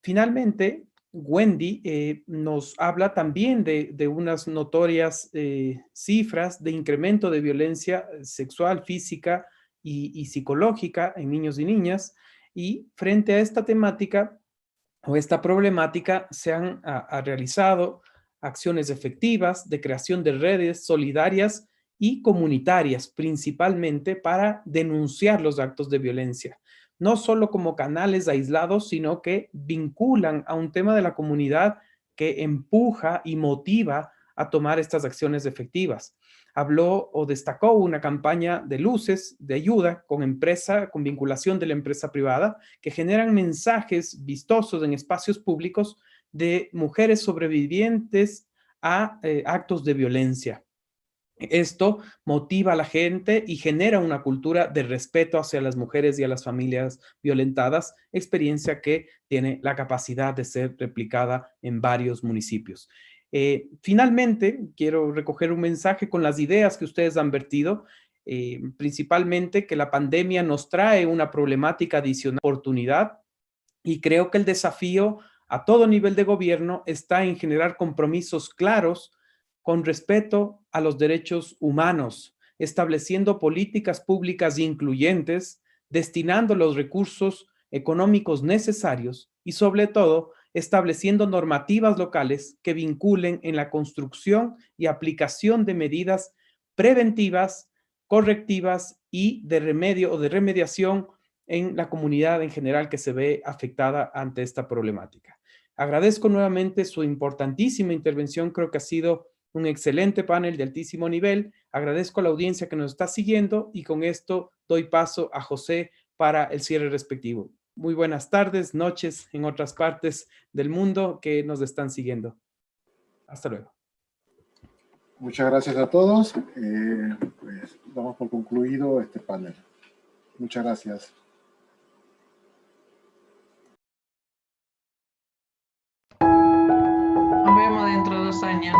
Finalmente, Wendy nos habla también de unas notorias cifras de incremento de violencia sexual, física y psicológica en niños y niñas. Y frente a esta temática o esta problemática se han realizado acciones efectivas de creación de redes solidarias y comunitarias, principalmente para denunciar los actos de violencia. No solo como canales aislados, sino que vinculan a un tema de la comunidad que empuja y motiva a tomar estas acciones efectivas. Habló o destacó una campaña de luces de ayuda con vinculación de la empresa privada, que generan mensajes vistosos en espacios públicos de mujeres sobrevivientes a actos de violencia. Esto motiva a la gente y genera una cultura de respeto hacia las mujeres y a las familias violentadas, experiencia que tiene la capacidad de ser replicada en varios municipios. Finalmente, quiero recoger un mensaje con las ideas que ustedes han vertido, principalmente que la pandemia nos trae una problemática adicional, oportunidad, y creo que el desafío a todo nivel de gobierno está en generar compromisos claros con respeto a los derechos humanos, estableciendo políticas públicas incluyentes, destinando los recursos económicos necesarios y, sobre todo, estableciendo normativas locales que vinculen en la construcción y aplicación de medidas preventivas, correctivas y de remedio o de remediación en la comunidad en general que se ve afectada ante esta problemática. Agradezco nuevamente su importantísima intervención, creo que ha sido un excelente panel de altísimo nivel. Agradezco a la audiencia que nos está siguiendo y con esto doy paso a José para el cierre respectivo. Muy buenas tardes, noches en otras partes del mundo que nos están siguiendo. Hasta luego. Muchas gracias a todos. Pues damos por concluido este panel. Muchas gracias. Nos vemos dentro de 2 años.